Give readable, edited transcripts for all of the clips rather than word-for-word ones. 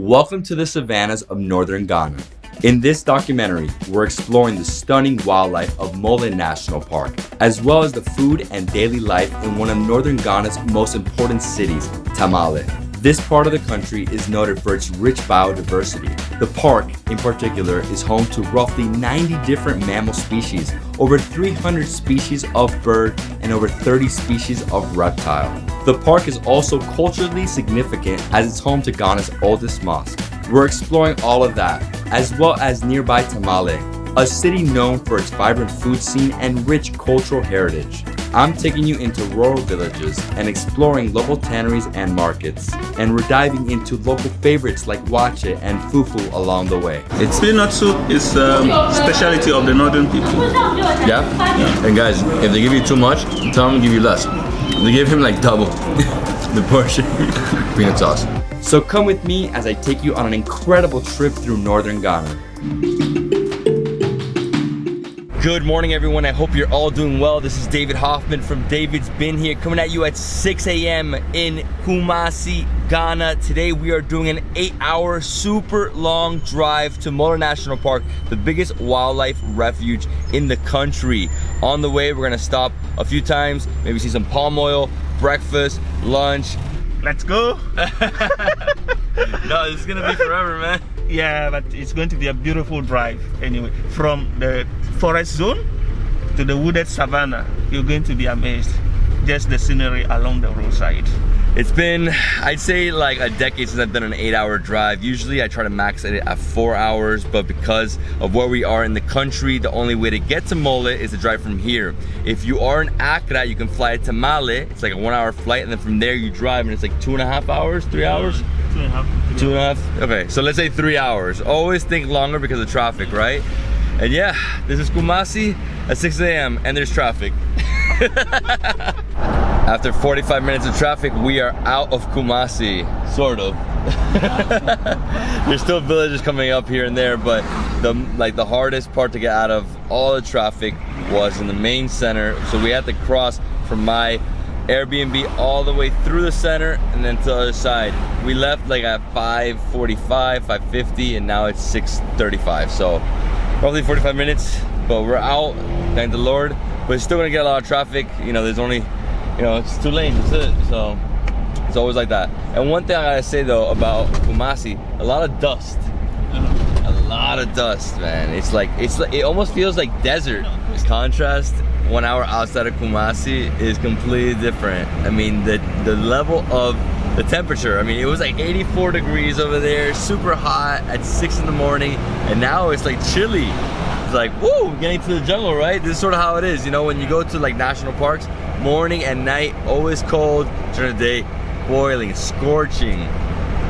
Welcome to the savannahs of northern Ghana. In this documentary, we're exploring the stunning wildlife of Mole National Park, as well as the food and daily life in one of northern Ghana's most important cities, Tamale. This part of the country is noted for its rich biodiversity. The park, in particular, is home to roughly 90 different mammal species, over 300 species of bird, and over 30 species of reptile. The park is also culturally significant as it's home to Ghana's oldest mosque. We're exploring all of that, as well as nearby Tamale, a city known for its vibrant food scene and rich cultural heritage. I'm taking you into rural villages and exploring local tanneries and markets, and we're diving into local favorites like waakye and fufu along the way. It's peanut soup is specialty of the northern people. Yeah? And guys, if they give you too much, tell them to give you less. They give him like double the portion. Peanut sauce. So come with me as I take you on an incredible trip through northern Ghana. Good morning, everyone. I hope you're all doing well. This is David Hoffmann from Davidsbeenhere coming at you at 6 a.m. in Kumasi, Ghana. Today we are doing an 8-hour super long drive to Mole National Park, the biggest wildlife refuge in the country. On the way, we're gonna stop a few times, maybe see some palm oil, breakfast, lunch. Let's go. No, this is gonna be forever, man. Yeah, but it's going to be a beautiful drive anyway. From the forest zone to the wooded savannah, you're going to be amazed. Just the scenery along the roadside. It's been, I'd say, like a decade since I've done an 8-hour drive. Usually I try to max it at 4 hours, but because of where we are in the country, the only way to get to Mole is to drive from here. If you are in Accra, you can fly to Tamale. It's like a 1-hour flight, and then from there you drive, and it's like 2.5 hours, 3 hours? 2.5. 2.5? Okay, so let's say 3 hours. Always think longer because of traffic, right? And yeah, this is Kumasi at 6 a.m. and there's traffic. After 45 minutes of traffic, we are out of Kumasi, sort of. There's still villages coming up here and there, but the hardest part to get out of all the traffic was in the main center. So we had to cross from my Airbnb all the way through the center and then to the other side. We left like at 5:45, 5:50, and now it's 6:35. So roughly 45 minutes, but we're out, thank the Lord. But it's still gonna get a lot of traffic. You know, there's only, you know, it's 2 lanes, that's it. So it's always like that. And one thing I gotta say though about Kumasi, a lot of dust. A lot of dust, man. It's like, it almost feels like desert. The contrast 1 hour outside of Kumasi is completely different. I mean, the level of the temperature, I mean, it was like 84 degrees over there, super hot at 6 in the morning, and now it's like chilly. It's like, woo, getting to the jungle, right? This is sort of how it is, you know, when you go to like national parks, morning and night, always cold, during the day, boiling, scorching.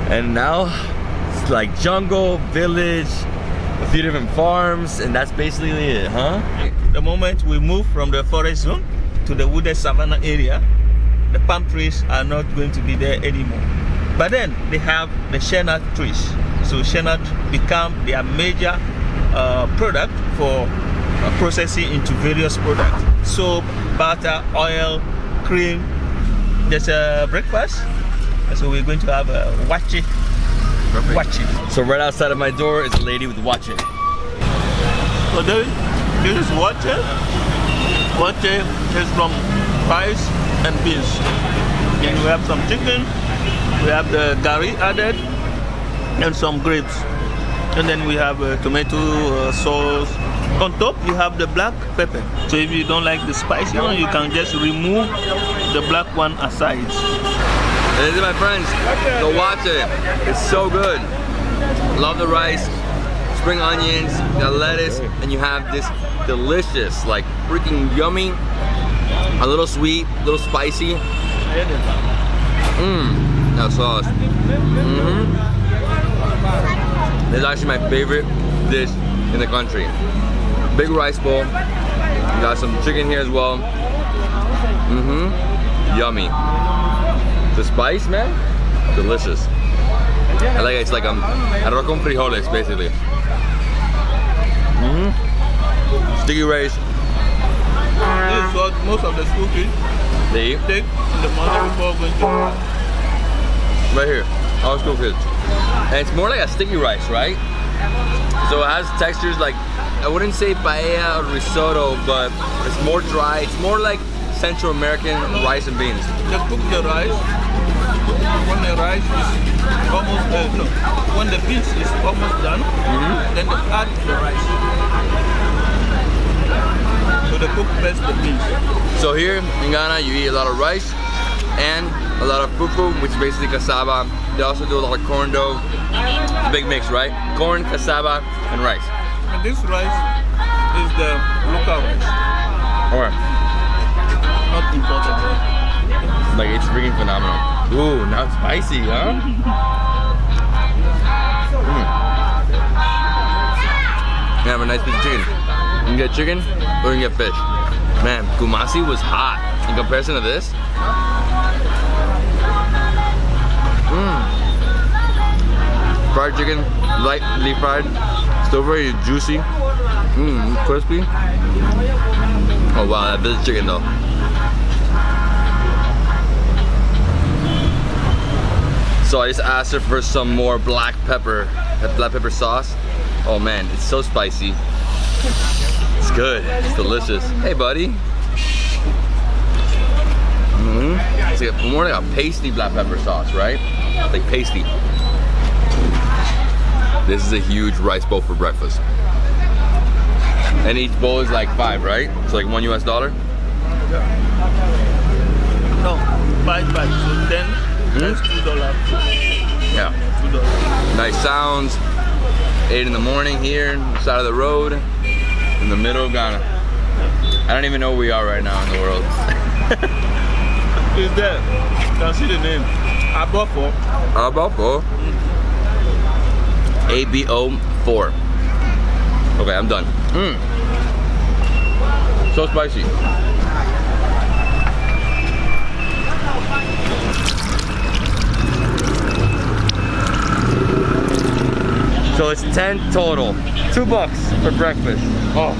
And now, it's like jungle, village, a few different farms, and that's basically it, huh? The moment we move from the forest zone to the wooded savannah area, the palm trees are not going to be there anymore. But then they have the shea nut trees. So shea nut become their major product for processing into various products. Soap, butter, oil, cream. There's a breakfast. So we're going to have a waakye. Waakye. So right outside of my door is a lady with waakye. So this is waakye. Waakye is from rice and beans. And we have some chicken, we have the gari added, and some grapes. And then we have tomato sauce. On top you have the black pepper. So if you don't like the spicy one, you can just remove the black one aside. And this is my friends, the waakye. It's so good. Love the rice, spring onions, the lettuce, and you have this delicious, like freaking yummy, a little sweet, a little spicy. That sauce. This is actually my favorite dish in the country. Big rice bowl. Got some chicken here as well. Yummy. The spice, man, delicious. I like it. It's like arroz con frijoles, basically. Sticky rice. This is what most of the school kids They take in the morning before going to right here, all school kids. And it's more like a sticky rice, right? So it has textures like, I wouldn't say paella or risotto, but it's more dry. It's more like Central American rice and beans. They cook the rice. When the rice is almost no, when the beans is almost done, then they add the rice. So they cook first the beans. So here in Ghana, you eat a lot of rice and a lot of fufu, which is basically cassava. They also do a lot of corn dough. It's a big mix, right? Corn, cassava, and rice. And this rice is the local rice. Alright. Not imported. Like, it's freaking phenomenal. Ooh, now it's spicy, huh? You have a nice piece of chicken. You can get chicken or you can get fish. Man, Kumasi was hot in comparison to this. Fried chicken, lightly fried, still very juicy, crispy. Oh wow, that village chicken though. So I just asked her for some more black pepper sauce. Oh man, it's so spicy. It's good, it's delicious. Hey buddy. It's like more like a pasty black pepper sauce, right? Like pasty. This is a huge rice bowl for breakfast. And each bowl is like $5, right? So like $1 US? No, 5 bags, so 10, that's $2. Yeah. $2. Nice sounds. 8 in the morning here, on the side of the road, in the middle of Ghana. I don't even know where we are right now in the world. Is there? You can see the name. Abofo. Abofo. ABO4. Okay, I'm done. So spicy. So it's 10 total. $2 for breakfast. Oh,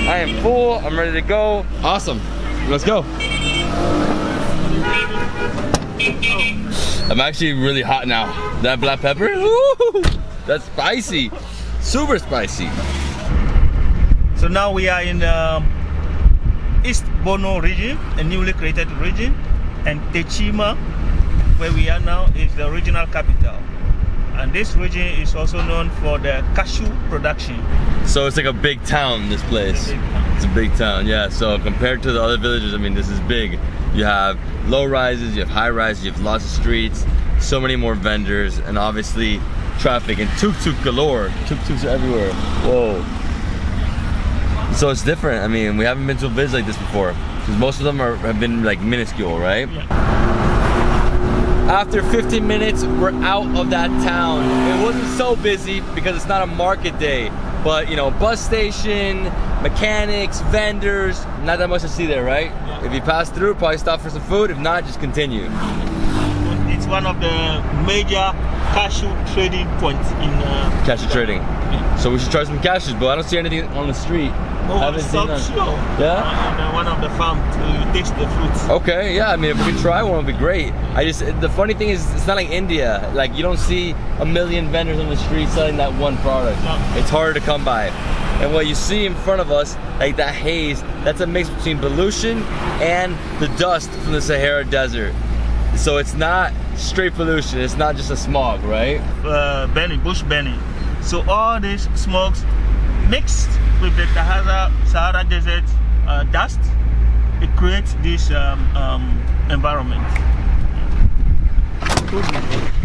I am full. I'm ready to go. Awesome. Let's go. I'm actually really hot now. That black pepper, woo, that's spicy. Super spicy. So now we are in East Bono region, a newly created region, and Techima, where we are now, is the regional capital. And this region is also known for the cashew production. So it's like a big town, this place. It's a big town, yeah. So compared to the other villages, I mean, this is big. You have low rises, you have high rises, you have lots of streets, so many more vendors, and obviously traffic and tuk-tuk galore. Tuk-tuks are everywhere. Whoa. So it's different. I mean, we haven't been to a village like this before, because most of them have been like minuscule, right? Yeah. After 15 minutes, we're out of that town. It wasn't so busy because it's not a market day, but you know, bus station, mechanics, vendors, not that much to see there, right? Yeah. If you pass through, probably stop for some food. If not, just continue. It's one of the major cashew trading points in cashew trading. Yeah. So we should try some cashews, but I don't see anything on the street. Haven't seen none. Yeah? And one of the farms to taste the fruits. Okay, yeah, I mean, if we could try one, it would be great. The funny thing is, it's not like India. Like, you don't see a million vendors on the street selling that one product. No. It's harder to come by. And what you see in front of us, like that haze, that's a mix between pollution and the dust from the Sahara Desert. So it's not straight pollution, it's not just a smog, right? Bush burning. So all these smogs mixed with the Sahara Desert dust, it creates this environment.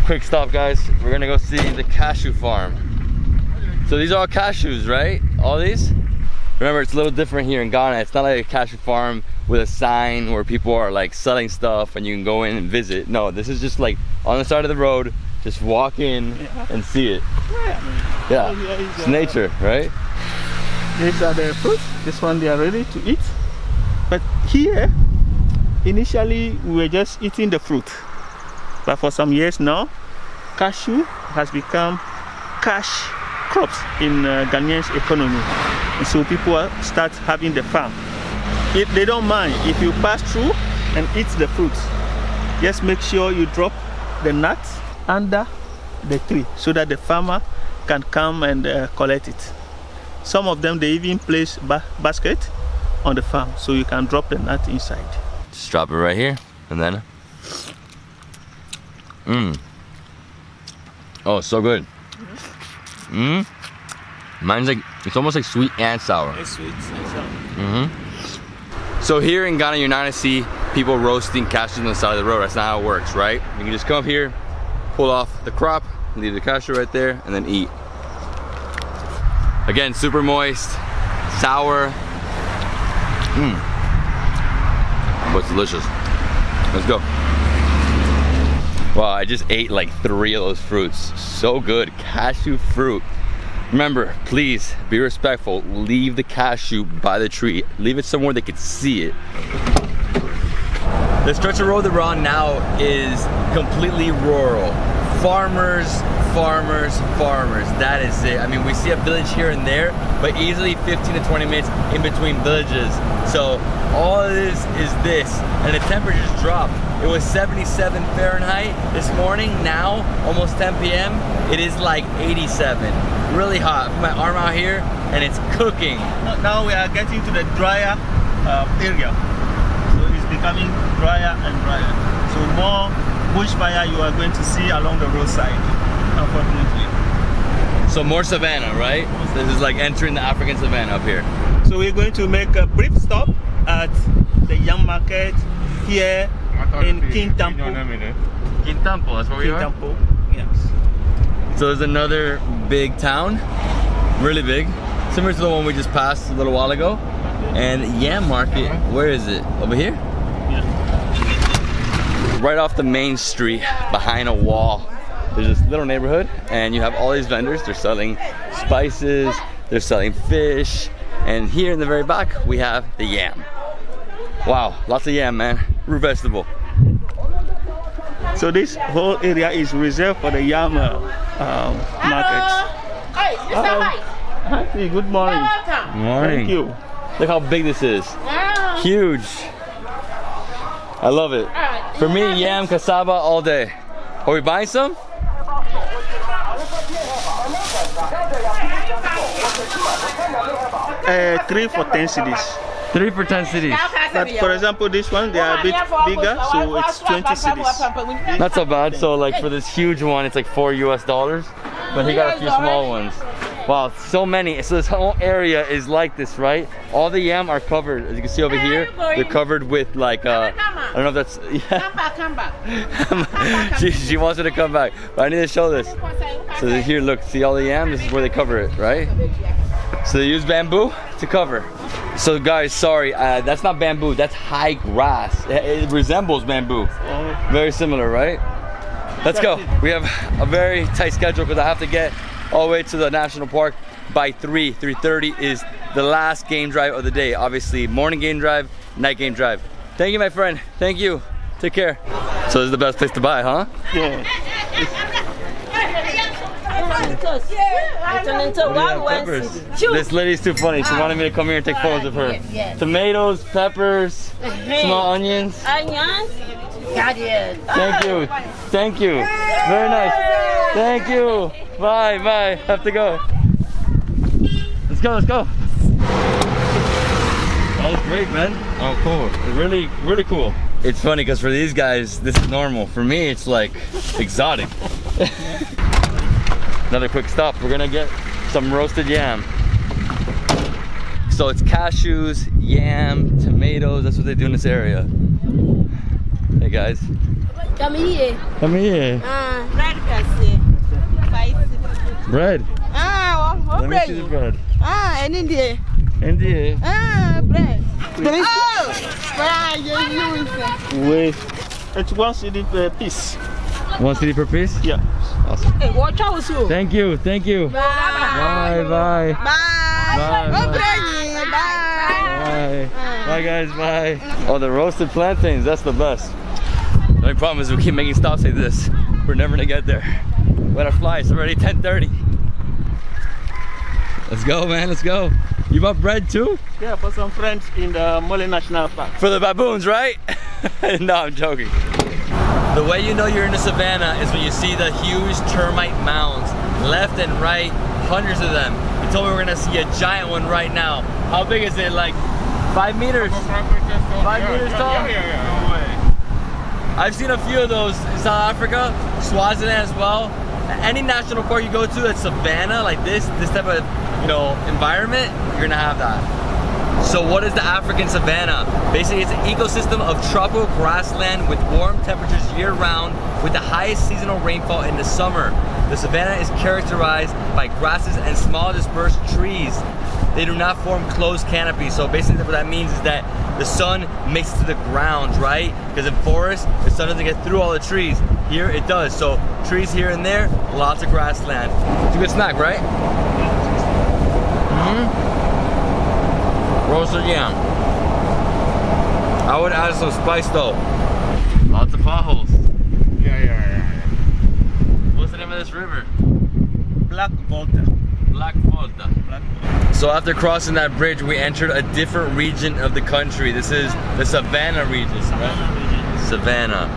Quick stop, guys. We're gonna go see the cashew farm. So these are all cashews, right? All these? Remember, it's a little different here in Ghana. It's not like a cashew farm with a sign where people are like selling stuff and you can go in and visit. No, this is just like on the side of the road. Just walk in and see it. Yeah, it's nature, right? These are the fruits. This one they are ready to eat. But here, initially we were just eating the fruit. But for some years now, cashew has become cash crops in Ghanaian's economy. And so people start having the farm. They don't mind if you pass through and eat the fruits. Just make sure you drop the nuts under the tree so that the farmer can come and collect it. Some of them, they even place basket on the farm so you can drop the nut inside. Just drop it right here and then oh, so good. Mine's like, it's almost like sweet and sour. It's sweet and sour. So here in Ghana, you're not gonna see people roasting cashews on the side of the road. That's not how it works, right? You can just come up here, pull off the crop, leave the cashew right there, and then eat. Again, super moist, sour. But it's delicious. Let's go. Wow, I just ate like 3 of those fruits. So good, cashew fruit. Remember, please be respectful. Leave the cashew by the tree. Leave it somewhere they can see it. The stretch of road that we're on now is completely rural. Farmers, farmers, farmers. That is it. I mean, we see a village here and there, but easily 15 to 20 minutes in between villages. So all it is this, and the temperatures dropped. It was 77 Fahrenheit this morning. Now, almost 10 p.m., it is like 87. Really hot. Put my arm out here, and it's cooking. Now we are getting to the drier area. So it's becoming drier and drier. So more bushfire you are going to see along the roadside, unfortunately. So more savannah, right? This is like entering the African savannah up here. So we're going to make a brief stop at the Yam Market here in Kintampo. Kintampo, that's where we are? Kintampo, yes. So there's another big town, really big, similar to the one we just passed a little while ago. And Yam Market, where is it? Over here? Yeah. Right off the main street, behind a wall. There's this little neighborhood, and you have all these vendors. They're selling spices, they're selling fish, and here in the very back, we have the yam. Wow, lots of yam, man. Root vegetable. So this whole area is reserved for the yam market. Hi, good morning. Morning. Thank you. Look how big this is. Huge. I love it. For me, yam, cassava all day. Are we buying some? 3 for 10 cedis. 3 for 10 cedis. But for example, this one, they are a bit bigger, so it's 20 cedis. Not so bad. So like for this huge one, it's like $4 US. But he got a few small ones. Wow, so many. So this whole area is like this, right? All the yam are covered. As you can see over here, they're covered with like, I don't know if that's, yeah. Come back. She wants her to come back. But I need to show this. So here, look, see all the yam? This is where they cover it, right? So they use bamboo to cover. So guys, sorry, that's not bamboo, that's high grass. It resembles bamboo. Very similar, right? Let's go. We have a very tight schedule because I have to get all the way to the national park by 3:30 is the last game drive of the day. Obviously, morning game drive, night game drive. Thank you, my friend. Thank you. Take care. So this is the best place to buy, huh? Yeah. This lady's too funny. She wanted me to come here and take photos of her. Tomatoes, peppers, small onions. Onions? Thank you. Thank you. Very nice. Thank you. Bye, bye. Have to go. Let's go, let's go. That was great, man. Oh, cool. Really, really cool. It's funny because for these guys, this is normal. For me, it's like exotic. Another quick stop. We're gonna get some roasted yam. So it's cashews, yam, tomatoes. That's what they do in this area. Hey guys. Come here. Come here. Bread Bread. what Let me see the bread. and in there. India. Bread. Wait. It's 1 cedi per piece. 1 cedi per piece? Yeah. Awesome. Hey, watch out, you. Thank you. Thank you. Bye. Bye. Bye. Bye. Bye. Bye. Bye guys. Bye. Oh, the roasted plantains. That's the best. The only problem is we keep making stops like this. We're never gonna get there. We gotta fly. It's already 10:30. Let's go, man. Let's go. You bought bread too? Yeah, for some friends in the Mole National Park. For the baboons, right? No, I'm joking. The way you know you're in the savannah is when you see the huge termite mounds, left and right, hundreds of them. You told me we're gonna see a giant one right now. How big is it? Like 5 meters? 5 meters tall? No way. I've seen a few of those in South Africa, Swaziland as well. Any national park you go to that's savannah, like this type of, you know, environment, you're gonna have that. So what is the African savannah? Basically, it's an ecosystem of tropical grassland with warm temperatures year-round with the highest seasonal rainfall in the summer. The savannah is characterized by grasses and small dispersed trees. They do not form closed canopies. So basically what that means is that the sun makes it to the ground, right? Because in forests, the sun doesn't get through all the trees. Here it does. So trees here and there, lots of grassland. It's a good snack, right? Roasted yam. I would add some spice though. Lots of potholes. Yeah. What's the name of this river? Black Volta. Black Volta. Black Volta. So after crossing that bridge, we entered a different region of the country. This is the Savannah region, right? Savannah.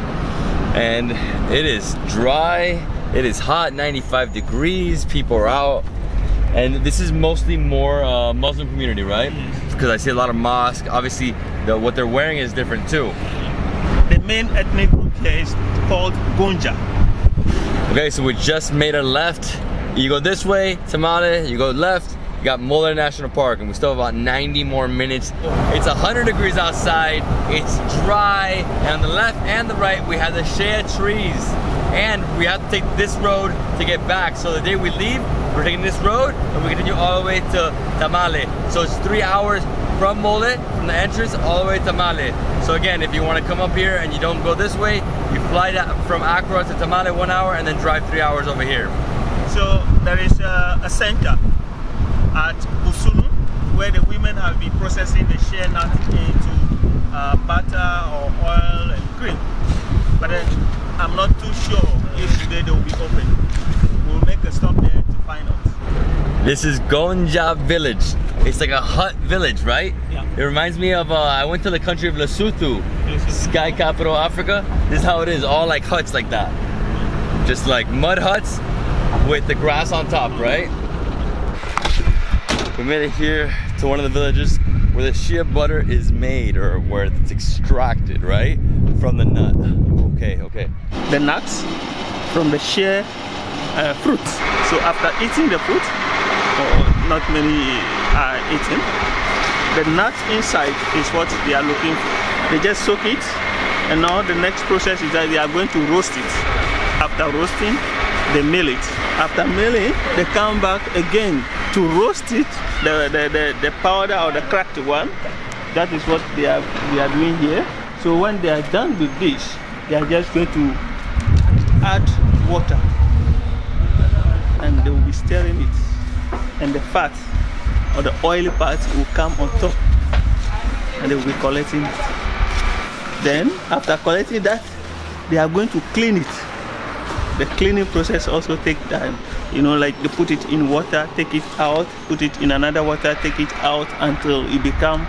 And it is dry, it is hot, 95 degrees, people are out. And this is mostly more Muslim community, right? Because I see a lot of mosques. Obviously, what they're wearing is different too. The main ethnic group here is called Gonja. Okay, so we just made a left. You go this way, Tamale, you go left, you got Molar National Park, and we still have about 90 more minutes. It's 100 degrees outside, it's dry, and on the left and the right, we have the Shea trees. And we have to take this road to get back. So the day we leave, we're taking this road, and we continue all the way to Tamale. So it's 3 hours from Mole, from the entrance, all the way to Tamale. So again, if you want to come up here and you don't go this way, you fly from Accra to Tamale 1 hour and then drive 3 hours over here. So there is a center at Usulu where the women have been processing the shea nut into butter or oil and cream. But then I'm not too sure if today they will be open. We'll make a stop there to find out. This is Gonja village. It's like a hut village, right? Yeah. It reminds me of, I went to the country of Lesotho, sky capital Africa. This is how it is, all like huts like that. Just like mud huts with the grass on top, right? We made it here to one of the villages where the shea butter is made, or where it's extracted, right? From the nut. Okay. The nuts from the shea fruit. So after eating the fruit, or not many are eaten, the nut inside is what they are looking for. They just soak it, and now the next process is that they are going to roast it. After roasting, they mill it. After milling, they come back again to roast it, the powder or the cracked one. That is what we are doing here. So when they are done with this, they are just going to add water, and they will be stirring it, and the fat or the oily part will come on top, and they will be collecting it. Then after collecting that, they are going to clean it. The cleaning process also takes time. You know, like they put it in water, take it out, put it in another water, take it out until it becomes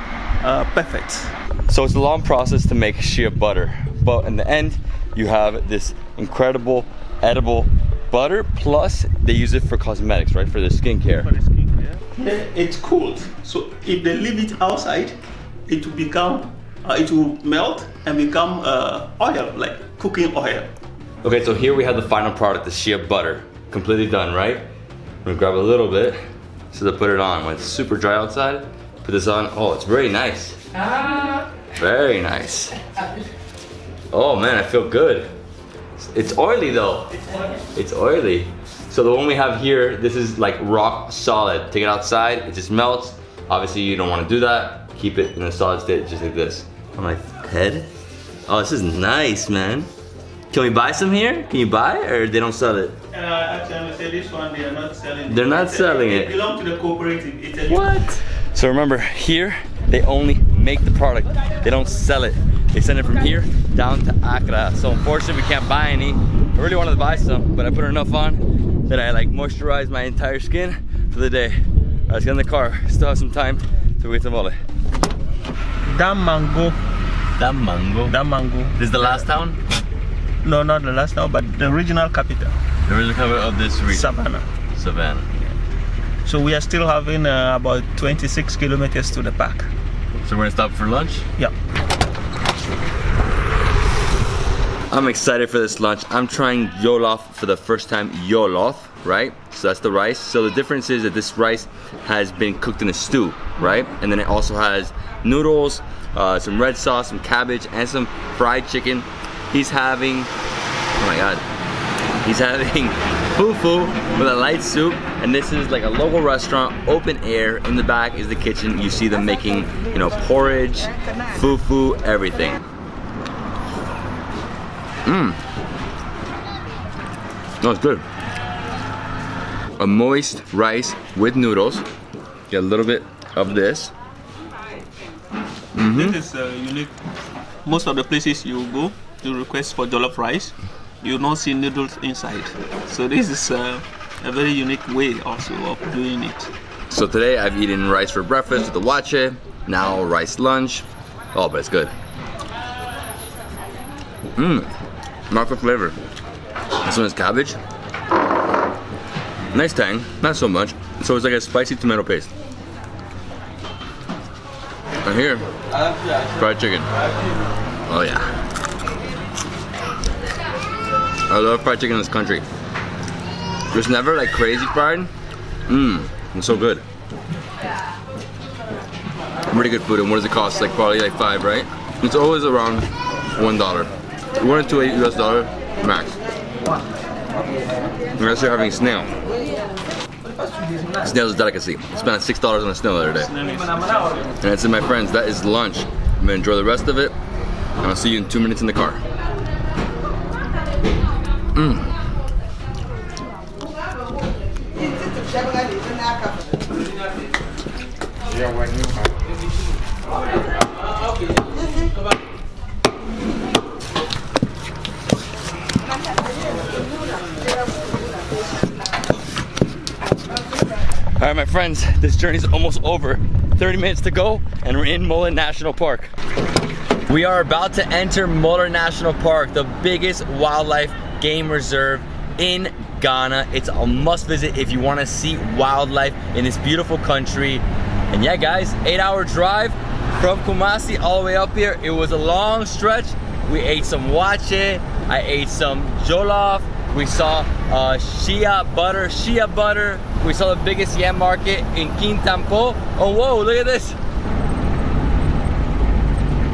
perfect. So it's a long process to make shea butter, but in the end, you have this incredible edible butter, plus they use it for cosmetics, right? For the skincare. For the skincare. Here it's cooled. So if they leave it outside, it will become, it will melt and become oil, like cooking oil. Okay, so here we have the final product, the shea butter. Completely done, right? I'm gonna grab a little bit so to put it on. When it's super dry outside, put this on. Oh, it's very nice. Very nice. Oh man, I feel good. It's oily though. It's oily. So the one we have here, this is like rock solid. Take it outside, it just melts. Obviously you don't want to do that. Keep it in a solid state, just like this. On my head. Oh, this is nice, man. Can we buy some here? Can you buy, or they don't sell it? Actually, I would say this one, they are not selling it. They're not selling it. It belongs to the cooperative. What? So remember, here, they only make the product. They don't sell it. They send it from here down to Accra. So unfortunately, we can't buy any. I really wanted to buy some, but I put enough on that I like moisturized my entire skin for the day. Let's get in the car. Still have some time to wait to Mole. That mango. That mango. That mango. This is the last town? No, not the last town, but the regional capital. The original cover of this region. Savannah. Savannah. So we are still having about 26 kilometers to the park. So we're gonna stop for lunch? Yeah. I'm excited for this lunch. I'm trying Jollof for the first time. Jollof, right? So that's the rice. So the difference is that this rice has been cooked in a stew, right? And then it also has noodles, some red sauce, some cabbage, and some fried chicken. He's having, oh my God. He's having fufu with a light soup, and this is like a local restaurant, open air. In the back is the kitchen. You see them making, you know, porridge, fufu, everything. No, it's good. A moist rice with noodles. Get a little bit of this. This is unique. Most of the places you go, you request for jollof rice, you don't see noodles inside. So this is a very unique way also of doing it. So today I've eaten rice for breakfast with the waakye, now rice lunch. Oh, but it's good. Not for flavor. This one is cabbage. Nice tang, not so much. So it's like a spicy tomato paste. And here, fried chicken. Oh yeah. I love fried chicken in this country. It's never like crazy fried. It's so good. Really good food. And what does it cost? Like probably like $5, right? It's always around $1. $1 to $2 US max. Unless you're having snail. Snail is a delicacy. I spent $6 on a snail the other day. And I said, my friends, that is lunch. I'm gonna enjoy the rest of it. And I'll see you in 2 minutes in the car. All right, my friends, this journey's almost over. 30 minutes to go, and we're in Mullen National Park. We are about to enter Mullen National Park, the biggest wildlife game reserve in Ghana. It's a must visit if you want to see wildlife in this beautiful country. And yeah, guys, 8-hour drive from Kumasi all the way up here. It was a long stretch. We ate some waakye, I ate some jollof. We saw Shea butter. We saw the biggest yam market in Kintampo. Oh, whoa, look at this.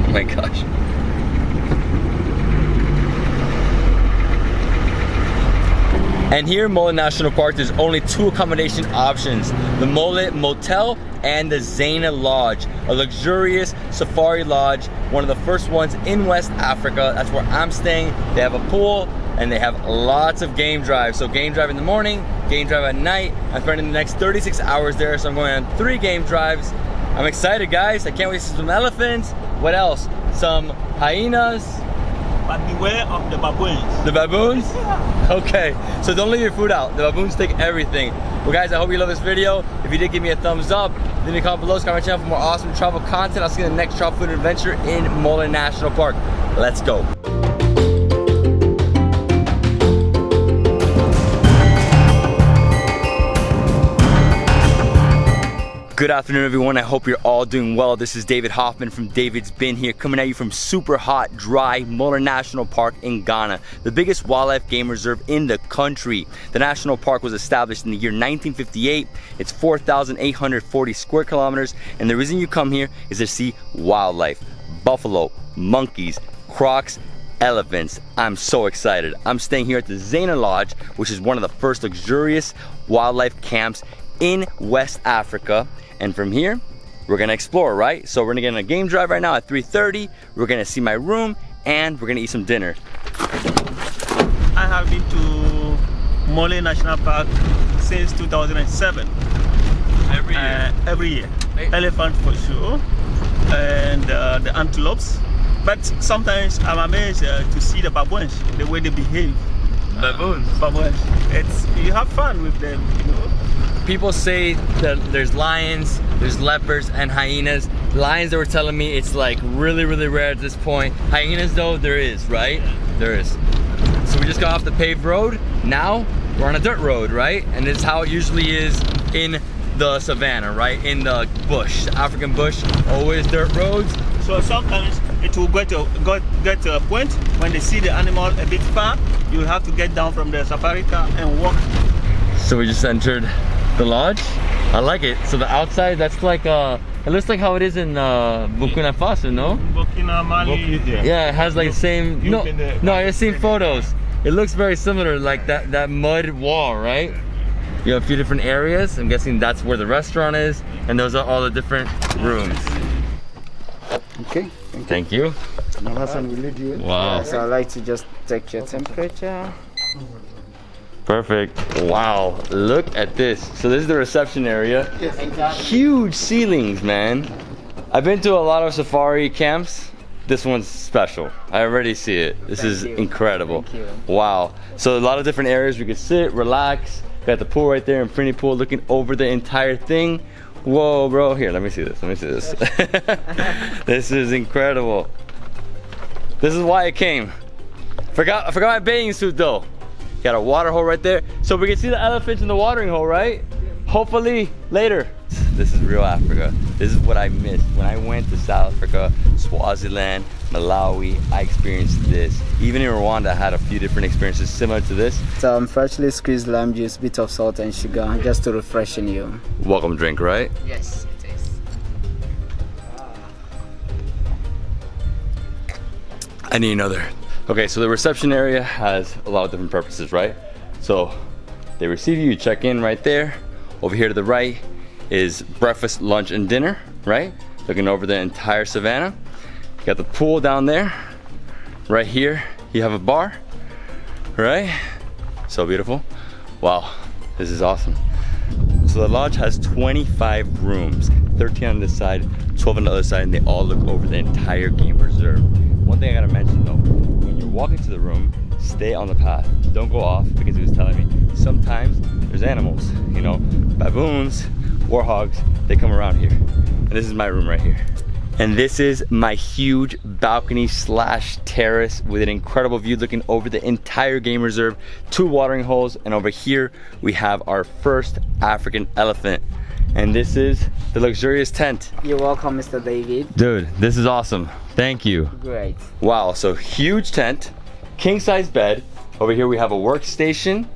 Oh my gosh. And here in Mullen National Park, there's only 2 accommodation options. The Mullen Motel and the Zaina Lodge, a luxurious safari lodge, one of the first ones in West Africa. That's where I'm staying. They have a pool, and they have lots of game drives. So game drive in the morning, game drive at night. I'm spending the next 36 hours there, so I'm going on 3 game drives. I'm excited, guys. I can't wait to see some elephants. What else? Some hyenas. But beware of the baboons. The baboons? Okay, so don't leave your food out. The baboons take everything. Well, guys, I hope you love this video. If you did, give me a thumbs up. Leave me a comment below, subscribe to my channel for more awesome travel content. I'll see you in the next travel food adventure in Mullen National Park. Let's go. Good afternoon, everyone. I hope you're all doing well. This is David Hoffmann from Davidsbeenhere, coming at you from super hot, dry Mullen National Park in Ghana, the biggest wildlife game reserve in the country. The national park was established in the year 1958. It's 4,840 square kilometers, and the reason you come here is to see wildlife, buffalo, monkeys, crocs, elephants. I'm so excited. I'm staying here at the Zaina Lodge, which is one of the first luxurious wildlife camps in West Africa. And from here, we're gonna explore, right? So we're gonna get on a game drive right now at 3:30. We're gonna see my room, and we're gonna eat some dinner. I have been to Mullen National Park since 2007. Every year? Every year. Elephant for sure, and the antelopes. But sometimes I'm amazed to see the baboons, the way they behave. Baboons? Baboons. You have fun with them, you know. People say that there's lions, there's leopards, and hyenas. Lions, they were telling me it's like really, really rare at this point. Hyenas though, there is, right? There is. we just got off the paved road. Now we're on a dirt road, right? And this is how it usually is in the savannah, right? In the bush, African bush, always dirt roads. So sometimes it will get to a point when they see the animal a bit far, you will have to get down from the safari car and walk. So we just entered the lodge. I like it. So the outside, that's like it looks like how it is in Burkina Faso, no? Burkina, Mali. Yeah, it has like the same. No, I've seen photos. It looks very similar, like that mud wall, right? You have a few different areas. I'm guessing that's where the restaurant is, and those are all the different rooms. Okay. Thank you. Now Hassan will lead you. Wow. So I'd like to just take your temperature. Perfect. Wow, look at this. So this is the reception area. Yes, exactly. Huge ceilings, man. I've been to a lot of safari camps. This one's special. I already see it. This is incredible. Thank you. Wow. So a lot of different areas we could sit, relax. Got the pool right there, infinity pool looking over the entire thing. Whoa, bro. Here, let me see this. Let me see this. This is incredible. This is why I came. I forgot my bathing suit though. Got a water hole right there. So we can see the elephants in the watering hole, right? Hopefully later. This is real Africa. This is what I missed. When I went to South Africa, Swaziland, Malawi, I experienced this. Even in Rwanda, I had a few different experiences similar to this. Some freshly squeezed lime juice, bit of salt and sugar, just to refreshen you. Welcome drink, right? Yes, it is. I need another. Okay, so the reception area has a lot of different purposes, right? So they receive you, you check in right there. Over here to the right is breakfast, lunch, and dinner, right? Looking over the entire savannah. You got the pool down there. Right here, you have a bar, right? So beautiful. Wow, this is awesome. So the lodge has 25 rooms, 13 on this side, 12 on the other side, and they all look over the entire game reserve. One thing I gotta mention though, when you're walking to the room, stay on the path. Don't go off, because he was telling me, sometimes there's animals, you know, baboons, warhogs, they come around here. And this is my room right here. And this is my huge balcony slash terrace with an incredible view looking over the entire game reserve, 2 watering holes, and over here we have our first African elephant. And this is the luxurious tent. You're welcome, Mr. David. Dude, this is awesome. Thank you. Great. Wow, so huge tent, king size bed. Over here we have a workstation,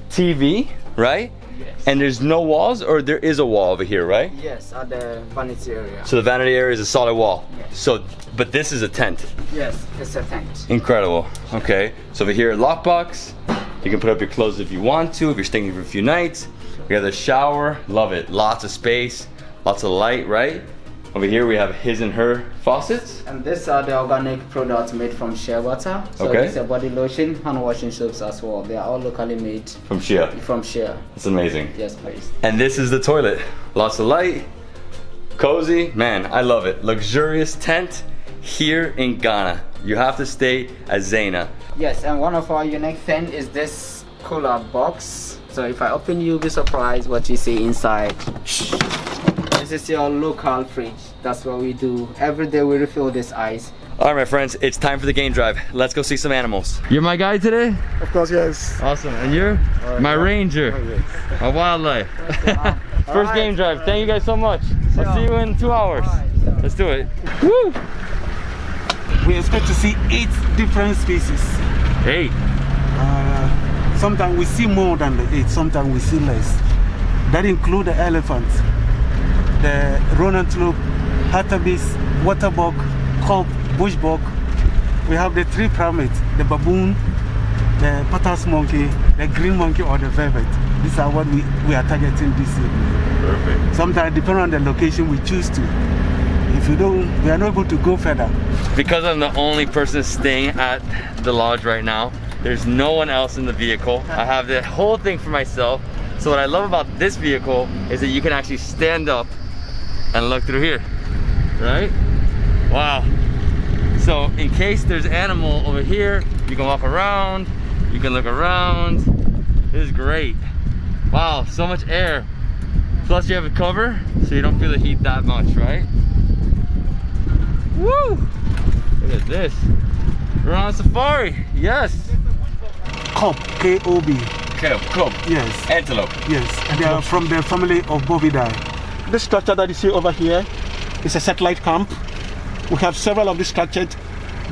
TV, right? Yes. And there's no walls, or there is a wall over here, right? Yes, at the vanity area. So the vanity area is a solid wall. Yes. So, but this is a tent. Yes, it's a tent. Incredible. Okay, so over here, lockbox. You can put up your clothes if you want to, if you're staying here for a few nights. We have the shower, love it. Lots of space, lots of light, right? Over here we have his and her faucets. And these are the organic products made from shea water. So Okay. it's a body lotion, hand washing soaps as well. They are all locally made From Shea. from shea. That's amazing. Yes, please. And this is the toilet. Lots of light, cozy. Man, I love it. Luxurious tent here in Ghana. You have to stay at Zaina. Yes, and one of our unique thing is this cooler box. So if I open, you'll be surprised what you see inside. This is your local fridge. That's what we do. Every day we refill this ice. All right, my friends, it's time for the game drive. Let's go see some animals. You're my guide today? Of course, yes. Awesome. And you're my ranger, my wildlife. First game drive. Thank you guys so much. I'll see you in 2 hours. Let's do it. Woo! We expect to see 8 different species. 8. Sometimes we see more than the 8, sometimes we see less. That include the elephants, the roan antelope, hartebeest, waterbug, cob, bushbuck. We have the 3 primates, the baboon, the potas monkey, the green monkey, or the velvet. These are what we are targeting this evening. Perfect. Sometimes depending on the location we choose to. If you don't, we are not able to go further. Because I'm the only person staying at the lodge right now, there's no one else in the vehicle. I have the whole thing for myself. So what I love about this vehicle is that you can actually stand up and look through here, right? Wow. So in case there's animal over here, you can walk around, you can look around. This is great. Wow, so much air. Plus you have a cover, so you don't feel the heat that much, right? Woo! Look at this. We're on safari, yes. Cob, K-O-B. Cob. Yes. Antelope. Yes, and they are from the family of Bovidae. This structure that you see over here is a satellite camp. We have several of these structures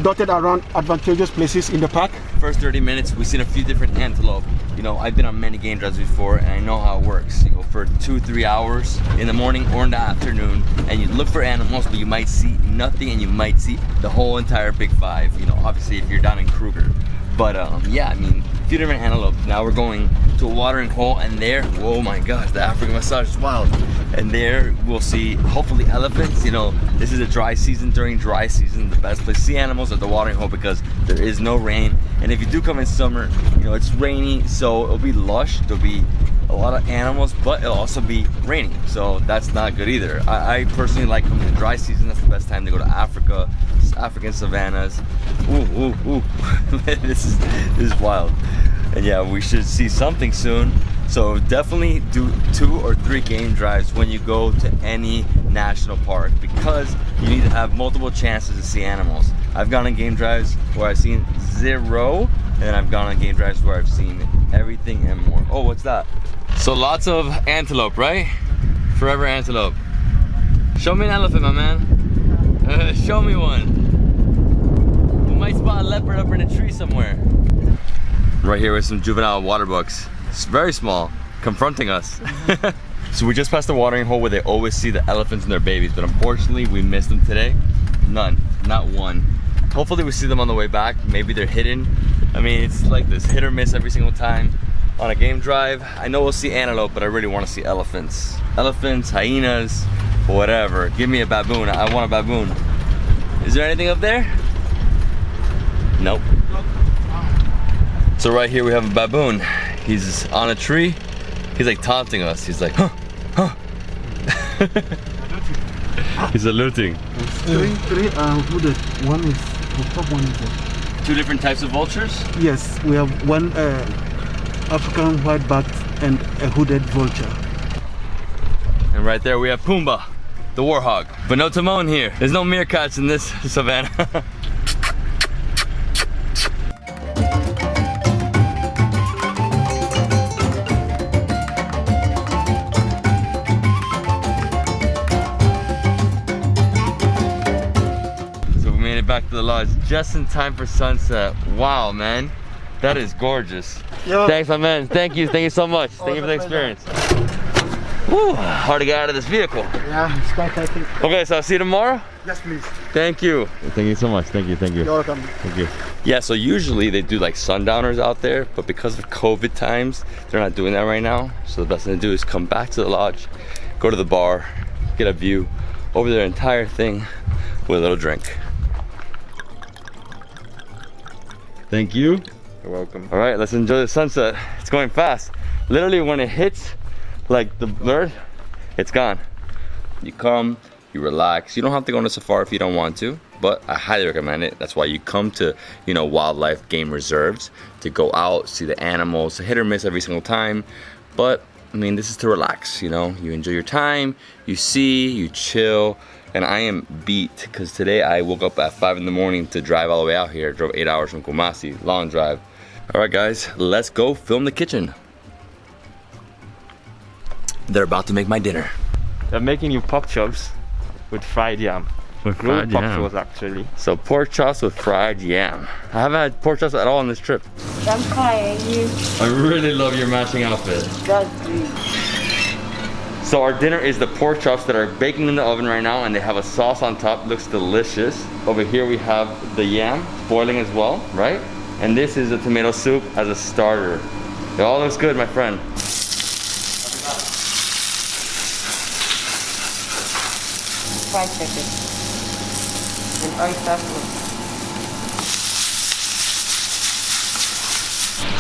dotted around advantageous places in the park. First 30 minutes, we've seen a few different antelope. You know, I've been on many game drives before and I know how it works. You go for 2-3 hours in the morning or in the afternoon and you look for animals, but you might see nothing and you might see the whole entire Big Five. You know, obviously if you're down in Kruger. But yeah, I mean, a few different antelope. Now we're going to a watering hole and there, oh my gosh, the African massage is wild. And there we'll see hopefully elephants. You know, this is a dry season. During dry season, the best place to see animals at the watering hole because there is no rain. And if you do come in summer, you know, it's rainy, so it'll be lush. There'll be a lot of animals, but it'll also be raining. So that's not good either. I personally like coming in dry season. That's the best time to go to Africa, African savannas. Ooh. This is wild. And yeah, we should see something soon. So definitely do 2 or 3 game drives when you go to any national park because you need to have multiple chances to see animals. I've gone on game drives where I've seen 0, and I've gone on game drives where I've seen everything and more. Oh, what's that? So lots of antelope, right? Forever antelope. Show me an elephant, my man. Show me one. We might spot a leopard up in a tree somewhere. Right here with some juvenile water bucks. It's very small, confronting us. So we just passed the watering hole where they always see the elephants and their babies, but unfortunately we missed them today. None, not one. Hopefully we see them on the way back. Maybe they're hidden. I mean, it's like this hit or miss every single time on a game drive. I know we'll see antelope, but I really want to see elephants. Elephants, hyenas, whatever. Give me a baboon, I want a baboon. Is there anything up there? Nope. So right here we have a baboon. He's on a tree. He's like taunting us. He's like, huh. He's saluting. 3 are hooded. One is the top one is the... 2 different types of vultures? Yes, we have one African white-backed and a hooded vulture. And right there we have Pumbaa, the warhog. But no Timon here. There's no meerkats in this savannah. Back to the lodge just in time for sunset. Wow, man, that is gorgeous. Yo. Thanks, my man. Thank you so much. Thank you for the experience. Woo, hard to get out of this vehicle. Yeah, it's quite hectic. Okay, so I'll see you tomorrow. Yes, please. Thank you. Thank you so much. Thank you. You're welcome. Thank you. Yeah, so usually they do like sundowners out there, but because of COVID times, they're not doing that right now. So the best thing to do is come back to the lodge, go to the bar, get a view over their entire thing with a little drink. Thank you. You're welcome. All right, let's enjoy the sunset. It's going fast. Literally when it hits like the blur, it's gone. You come, you relax. You don't have to go on a safari if you don't want to, but I highly recommend it. That's why you come to, you know, wildlife game reserves to go out, see the animals, hit or miss every single time. But I mean, this is to relax, you know, you enjoy your time, you see, you chill. And I am beat because today I woke up at 5 in the morning to drive all the way out here. Drove 8 hours from Kumasi, long drive. All right, guys, let's go film the kitchen. They're about to make my dinner. They're making you pork chops with fried yam. With fried pork yam. chops, actually. So pork chops with fried yam. I haven't had pork chops at all on this trip. I'm fine. You I really love your matching outfit. got me. So our dinner is the pork chops that are baking in the oven right now, and they have a sauce on top. Looks delicious. Over here we have the yam boiling as well, right? And this is a tomato soup as a starter. It all looks good, my friend. Fried chicken. And oyster soup.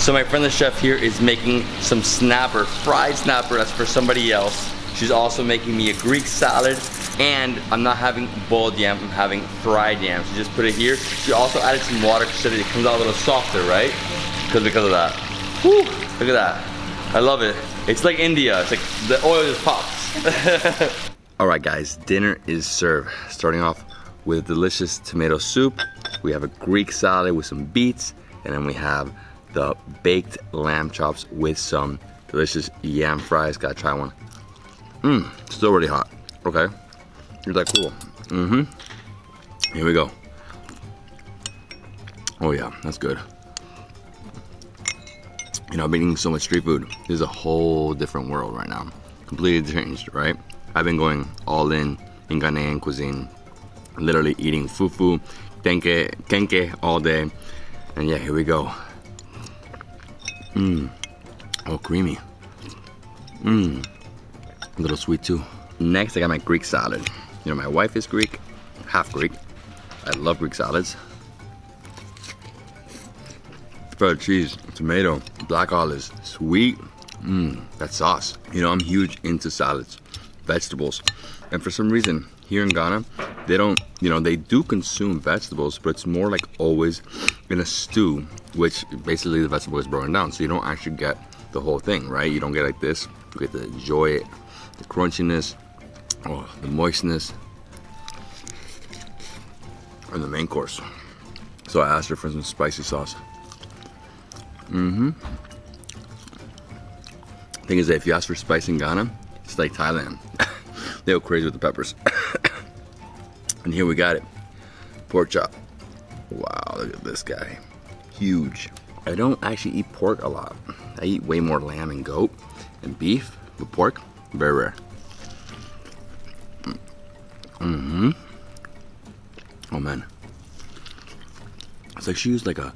So my friend the chef here is making some snapper, fried snapper. That's for somebody else. She's also making me a Greek salad, and I'm not having boiled yam, I'm having fried yam. She just put it here. She also added some water so that it comes out a little softer, right? Because of that. Whew, look at that. I love it. It's like India. It's like the oil just pops. All right, guys, dinner is served. Starting off with delicious tomato soup. We have a Greek salad with some beets, and then we have the baked lamb chops with some delicious yam fries. Gotta try one. Still really hot. Okay, is that cool? Here we go. Oh yeah, that's good. You know, I've been eating so much street food. This is a whole different world right now. Completely changed, right? I've been going all in Ghanaian cuisine. Literally eating fufu, kenke all day. And yeah, here we go. Oh, creamy. A little sweet too. Next, I got my Greek salad. You know, my wife is Greek, half Greek. I love Greek salads. Spread cheese, tomato, black olives, sweet. That sauce. You know, I'm huge into salads, vegetables. And for some reason, here in Ghana, they don't, you know, they do consume vegetables, but it's more like always in a stew, which basically the vegetable is broken down. So you don't actually get the whole thing, right? You don't get like this. You get to enjoy it, the crunchiness, oh, the moistness, and the main course. So I asked her for some spicy sauce. Thing is that if you ask for spice in Ghana, it's like Thailand. They go crazy with the peppers. And here we got it. Pork chop. Wow, look at this guy. Huge. I don't actually eat pork a lot. I eat way more lamb and goat and beef, but pork, very rare. Oh man. It's like she used like a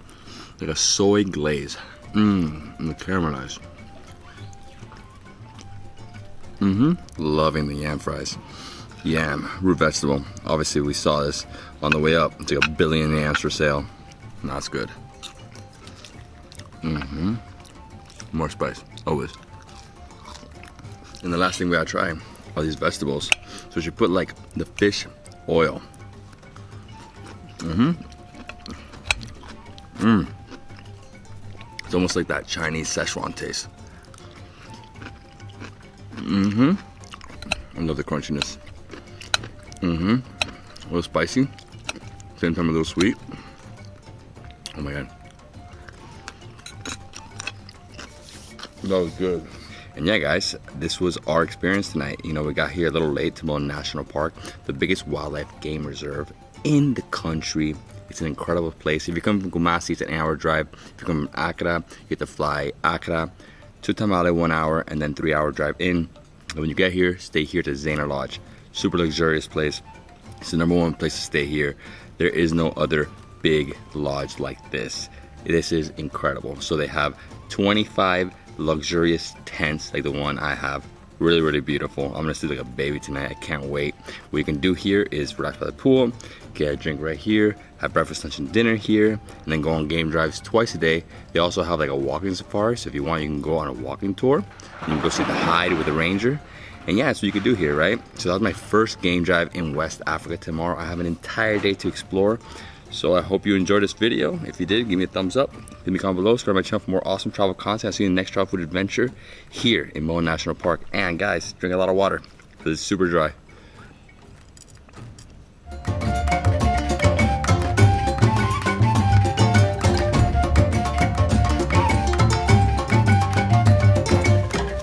soy glaze. And the caramelized. Loving the yam fries. Yam, root vegetable. Obviously we saw this on the way up. It's like 1 billion yams for sale. That's good. More spice, always. And the last thing we gotta try are these vegetables. So she put like the fish oil. It's almost like that Chinese Szechuan taste. I love the crunchiness. A little spicy, same time a little sweet. Oh my god. That was good. And yeah guys, this was our experience tonight. You know, we got here a little late to Bono National Park, the biggest wildlife game reserve in the country. It's an incredible place. If you come from Kumasi, it's an hour drive. If you come from Accra, you get to fly Accra to Tamale, 1 hour, and then 3-hour drive in. And when you get here, stay here to Zaina Lodge. Super luxurious place. It's the #1 place to stay here. There is no other big lodge like this. This is incredible. So they have 25 luxurious tents like the one I have. Really, really beautiful. I'm gonna sleep like a baby tonight. I can't wait. What you can do here is relax by the pool, get a drink right here, have breakfast, lunch, and dinner here, and then go on game drives twice a day. They also have like a walking safari, so if you want, you can go on a walking tour. You can go see the hide with the ranger. And yeah, that's what you can do here, right? So that was my first game drive in West Africa. Tomorrow I have an entire day to explore. So I hope you enjoyed this video. If you did, give me a thumbs up. Leave me a comment below. Subscribe to my channel for more awesome travel content. I'll see you in the next travel food adventure here in Bono National Park. And guys, drink a lot of water because it's super dry.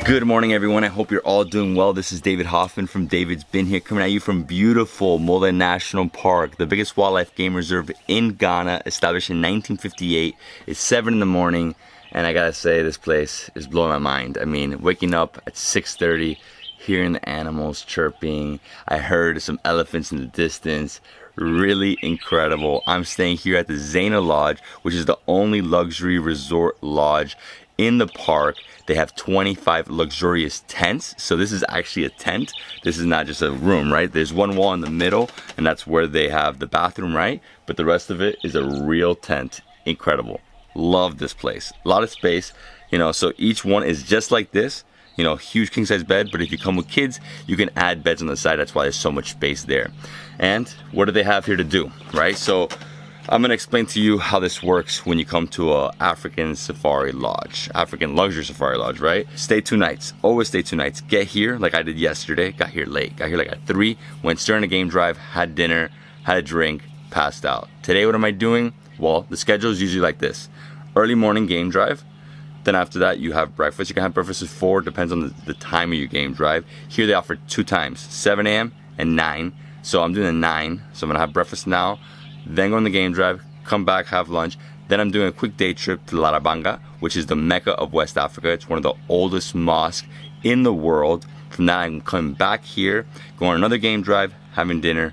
Good morning everyone, I hope you're all doing well. This is David Hoffmann from Davidsbeenhere coming at you from beautiful Bono National Park, the biggest wildlife game reserve in Ghana, established in 1958. It's 7 in the morning and I gotta say this place is blowing my mind. I mean, waking up at 6:30, hearing the animals chirping. I heard some elephants in the distance. Really incredible. I'm staying here at the Zaina Lodge, which is the only luxury resort lodge in the park. They have 25 luxurious tents. So this is actually a tent. This is not just a room, right? There's one wall in the middle and that's where they have the bathroom, right? But the rest of it is a real tent. Incredible. Love this place. A lot of space, you know, so each one is just like this. You know, huge king size bed, but if you come with kids, you can add beds on the side. That's why there's so much space there. And what do they have here to do, right? So I'm gonna explain to you how this works when you come to a African safari lodge, African luxury safari lodge, right? Stay 2 nights, always stay 2 nights. Get here like I did yesterday, got here late, got here like at 3, went during a game drive, had dinner, had a drink, passed out. Today, what am I doing? Well, the schedule is usually like this. early morning game drive. Then after that, you have breakfast. You can have breakfast at 4, depends on the time of your game drive. Here they offer 2 times, 7 a.m. and 9. So I'm doing the 9. So I'm gonna have breakfast now, then go on the game drive, come back, have lunch. Then I'm doing a quick day trip to Larabanga, which is the Mecca of West Africa. It's one of the oldest mosques in the world. From that, I'm coming back here, going on another game drive, having dinner,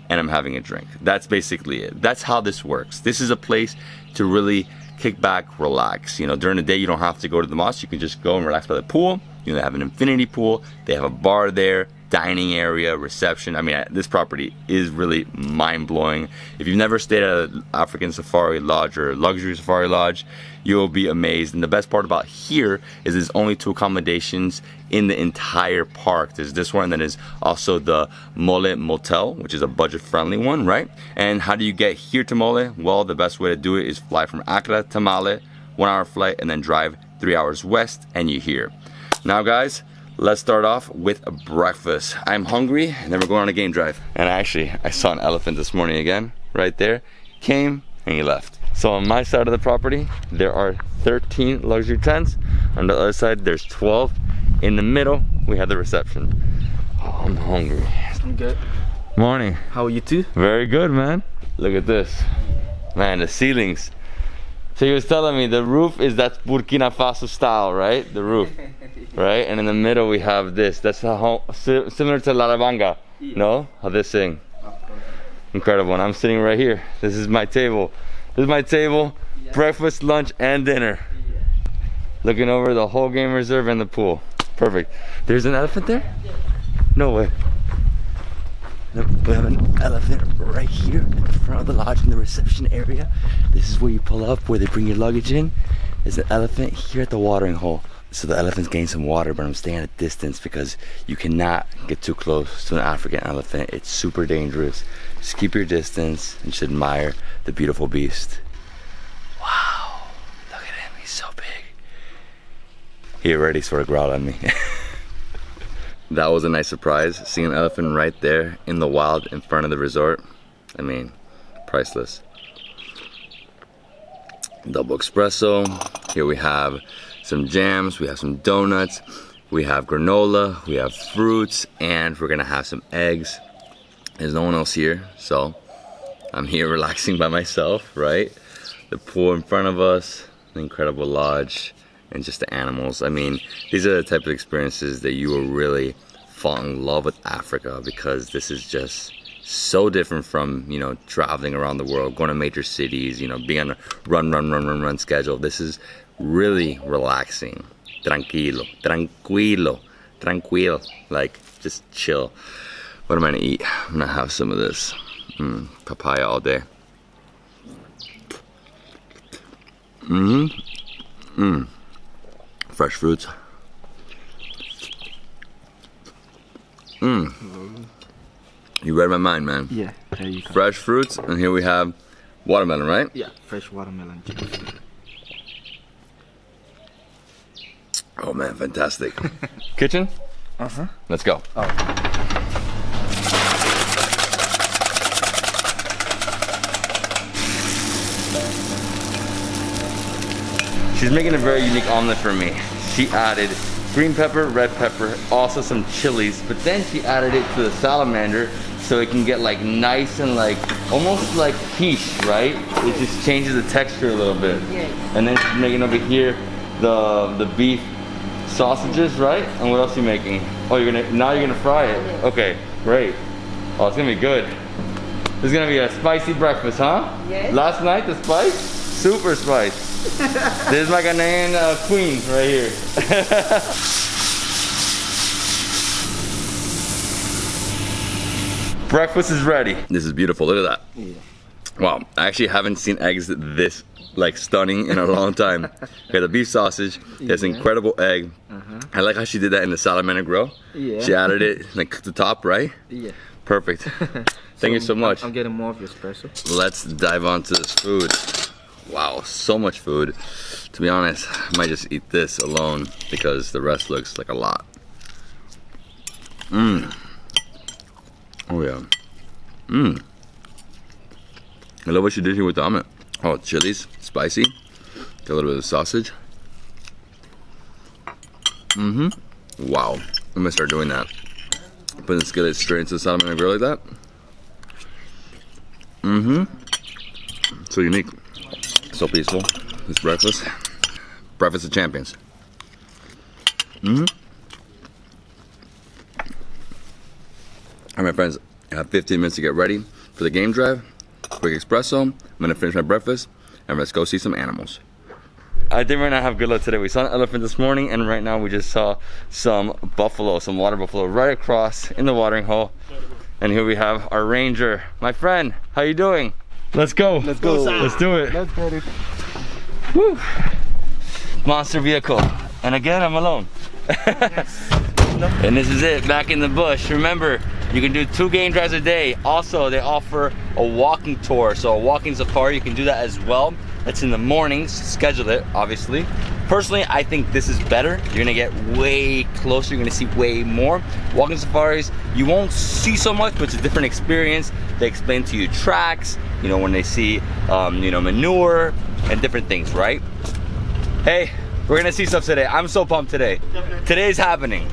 and I'm having a drink. That's basically it. That's how this works. This is a place to really kick back, relax. You know, during the day you don't have to go to the mosque. You can just go and relax by the pool. You know, they have an infinity pool. They have a bar there, dining area, reception. I mean, this property is really mind-blowing. If you've never stayed at an African safari lodge or luxury safari lodge, you'll be amazed. And the best part about here is there's only 2 accommodations in the entire park. There's this one, and then there's also the Mole Motel, which is a budget-friendly one, right? And how do you get here to Mole? Well, the best way to do it is fly from Accra to Tamale, 1-hour flight, and then drive 3 hours west, and you're here. Now, guys, let's start off with a breakfast. I'm hungry, and then we're going on a game drive. And actually, I saw an elephant this morning again, right there. Came, and he left. So on my side of the property, there are 13 luxury tents. On the other side, there's 12. In the middle, we have the reception. Oh, I'm hungry. I'm good. Morning. How are you too? Very good, man. Look at this. Man, the ceilings. So he was telling me the roof is that Burkina Faso style, right? The roof, right? And in the middle we have this. That's how similar to Larabanga, no? How they sing. Incredible. And I'm sitting right here. This is my table. This is my table. Yeah. Breakfast, lunch, and dinner. Yeah. Looking over the whole game reserve and the pool. Perfect. There's an elephant there? No way. We have an elephant right here in the front of the lodge in the reception area. This is where you pull up, where they bring your luggage in. There's an elephant here at the watering hole. So the elephant's getting some water, but I'm staying at a distance because you cannot get too close to an African elephant. It's super dangerous. Just keep your distance and just admire the beautiful beast. Wow, look at him, he's so big. He already sort of growled at me. That was a nice surprise, seeing an elephant right there in the wild in front of the resort. I mean, priceless. Double espresso. Here we have some jams, we have some donuts, we have granola, we have fruits, and we're gonna have some eggs. There's no one else here, so I'm here relaxing by myself, right? The pool in front of us, the incredible lodge, and just the animals. I mean, these are the type of experiences that you will really fall in love with Africa, because this is just so different from, you know, traveling around the world, going to major cities, you know, being on a run schedule. This is really relaxing. Tranquilo, like just chill. What am I gonna eat? I'm gonna have some of this papaya all day. Fresh fruits. You read my mind, man. Yeah, there you go. Fresh fruits, and here we have watermelon, right? Yeah, fresh watermelon juice. Oh man, fantastic. Kitchen? Uh-huh. Let's go. Oh. She's making a very unique omelet for me. She added green pepper, red pepper, also some chilies, but then she added it to the salamander so it can get like nice and like almost like quiche, right? It just changes the texture a little bit. Yes. And then she's making over here the beef sausages, right? And what else are you making? Oh, now you're gonna fry it. Okay, great. Oh, it's gonna be good. This is gonna be a spicy breakfast, huh? Yes. Last night, the spice? Super spice. This is my Ghanaian queen right here. Breakfast is ready. This is beautiful, look at that. Yeah. Wow, I actually haven't seen eggs this like stunning in a long time. Okay, the beef sausage, this incredible egg. I like how she did that in the salamander grill. Yeah. She added it like the top, right? Yeah. Perfect. Thank you so much. I'm getting more of your espresso. Let's dive onto this food. Wow, so much food. To be honest, I might just eat this alone because the rest looks like a lot. Oh yeah. I love what she did here with the omelet. Oh, chilies, spicy. Get a little bit of sausage. Wow. I'm gonna start doing that. Putting the skillet straight into the side of my grill like that. So unique. So peaceful. It's breakfast. Breakfast of champions. Alright, my friends, I have 15 minutes to get ready for the game drive. Quick espresso. I'm gonna finish my breakfast and let's go see some animals. I think we're gonna have good luck today. We saw an elephant this morning, and right now we just saw some buffalo, some water buffalo right across in the watering hole. And here we have our ranger. My friend, how you doing? Let's go. Let's go. Let's do it. Let's get it. Woo. Monster vehicle. And again, I'm alone. And this is it, back in the bush. Remember, you can do 2 game drives a day. Also, they offer a walking tour. So a walking safari, you can do that as well. That's in the mornings, schedule it, obviously. Personally, I think this is better. You're gonna get way closer, you're gonna see way more. Walking safaris, you won't see so much, but it's a different experience. They explain to you tracks, you know, when they see, you know, manure and different things, right? Hey, we're gonna see stuff today. I'm so pumped today. Today's happening.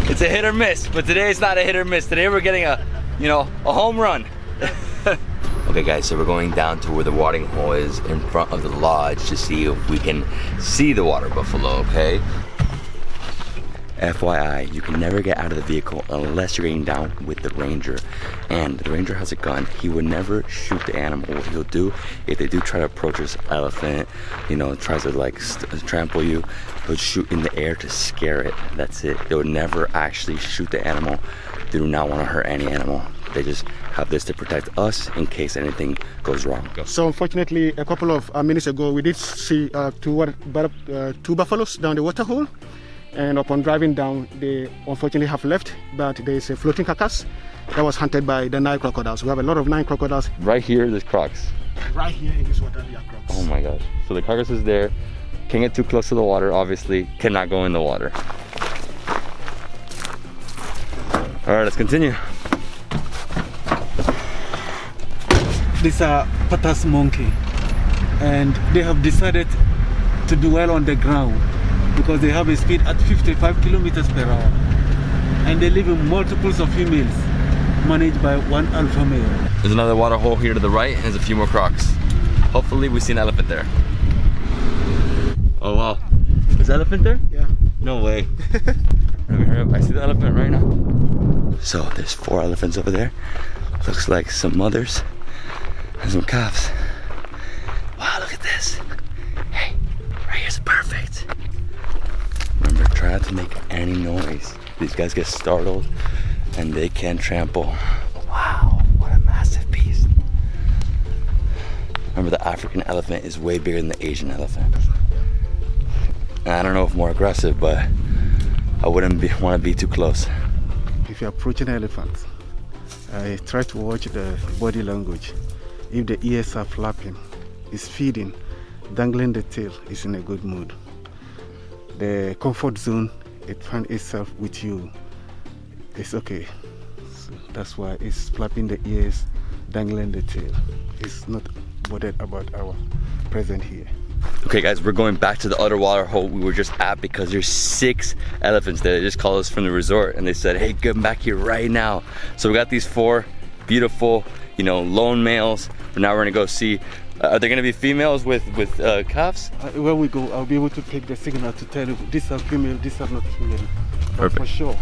It's a hit or miss, but today it's not a hit or miss. Today we're getting a, you know, a home run. Okay guys, so we're going down to where the watering hole is in front of the lodge to see if we can see the water buffalo, okay? FYI, you can never get out of the vehicle unless you're getting down with the ranger. And the ranger has a gun. He would never shoot the animal. What he'll do, if they do try to approach this elephant, you know, tries to like trample you, he'll shoot in the air to scare it. That's it. They would never actually shoot the animal. They do not want to hurt any animal. They just have this to protect us in case anything goes wrong. So unfortunately, a couple of minutes ago, we did see 2 buffaloes down the water hole. And upon driving down, they unfortunately have left, but there is a floating carcass that was hunted by the Nile crocodiles. We have a lot of Nile crocodiles. Right here, there's crocs. Right here in this water, there are crocs. Oh my gosh. So the carcass is there. Can't get too close to the water, obviously. Cannot go in the water. All right, let's continue. These are Patas monkey, and they have decided to dwell on the ground because they have a speed at 55 kilometers per hour, and they live in multiples of females managed by 1 alpha male. There's another water hole here to the right, and there's a few more crocs. Hopefully we see an elephant there. Oh wow, is an elephant there? Yeah. No way. Let me hurry up, I see the elephant right now. So there's 4 elephants over there. Looks like some mothers and some calves. Wow, look at this. Hey, right here's perfect. Remember, try not to make any noise. These guys get startled and they can trample. Wow, what a massive beast. Remember, the African elephant is way bigger than the Asian elephant. And I don't know if more aggressive, but I wouldn't want to be too close. If you're approaching elephants, I try to watch the body language. If the ears are flapping, it's feeding, dangling the tail, is in a good mood. The comfort zone, it finds itself with you, it's okay. So that's why it's flapping the ears, dangling the tail. It's not bothered about our presence here. Okay guys, we're going back to the other water hole we were just at because there's 6 elephants there. They just called us from the resort and they said, hey, come back here right now. So we got these 4 beautiful, you know, lone males. But now we're gonna go see, are there gonna be females with calves? When we go, I'll be able to take the signal to tell you these are female, these are not female. Perfect. For sure.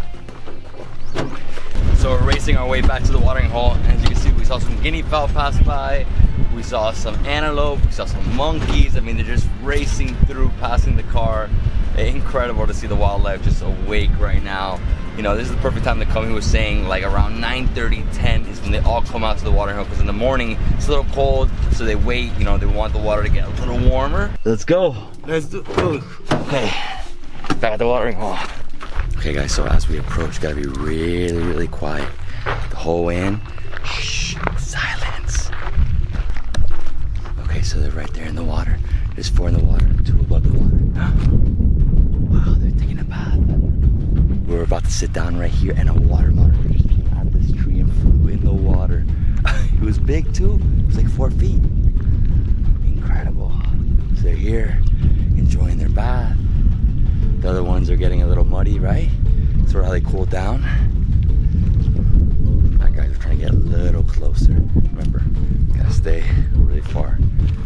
So we're racing our way back to the watering hole. As you can see, we saw some guinea fowl pass by. We saw some antelope, we saw some monkeys. I mean, they're just racing through, passing the car. Incredible to see the wildlife just awake right now. You know, this is the perfect time to come. He was saying like around 9:30, 10 is when they all come out to the watering hole because in the morning it's a little cold, so they wait, you know, they want the water to get a little warmer. Let's go. Let's do. Okay, back at the watering hole. Okay guys, so as we approach, gotta be really, really quiet. The whole way in, shh, silence. Okay, so they're right there in the water. There's 4 in the water, 2 above the water. Wow, they're taking a bath. We're about to sit down right here, and a water monitor just came out of this tree and flew in the water. It was big too. It was like 4 feet. Incredible. elephants. They're here enjoying their bath. The other ones are getting a little muddy, right? Sort of how they cool down. Alright guys, we're trying to get a little closer. Remember, gotta stay really far.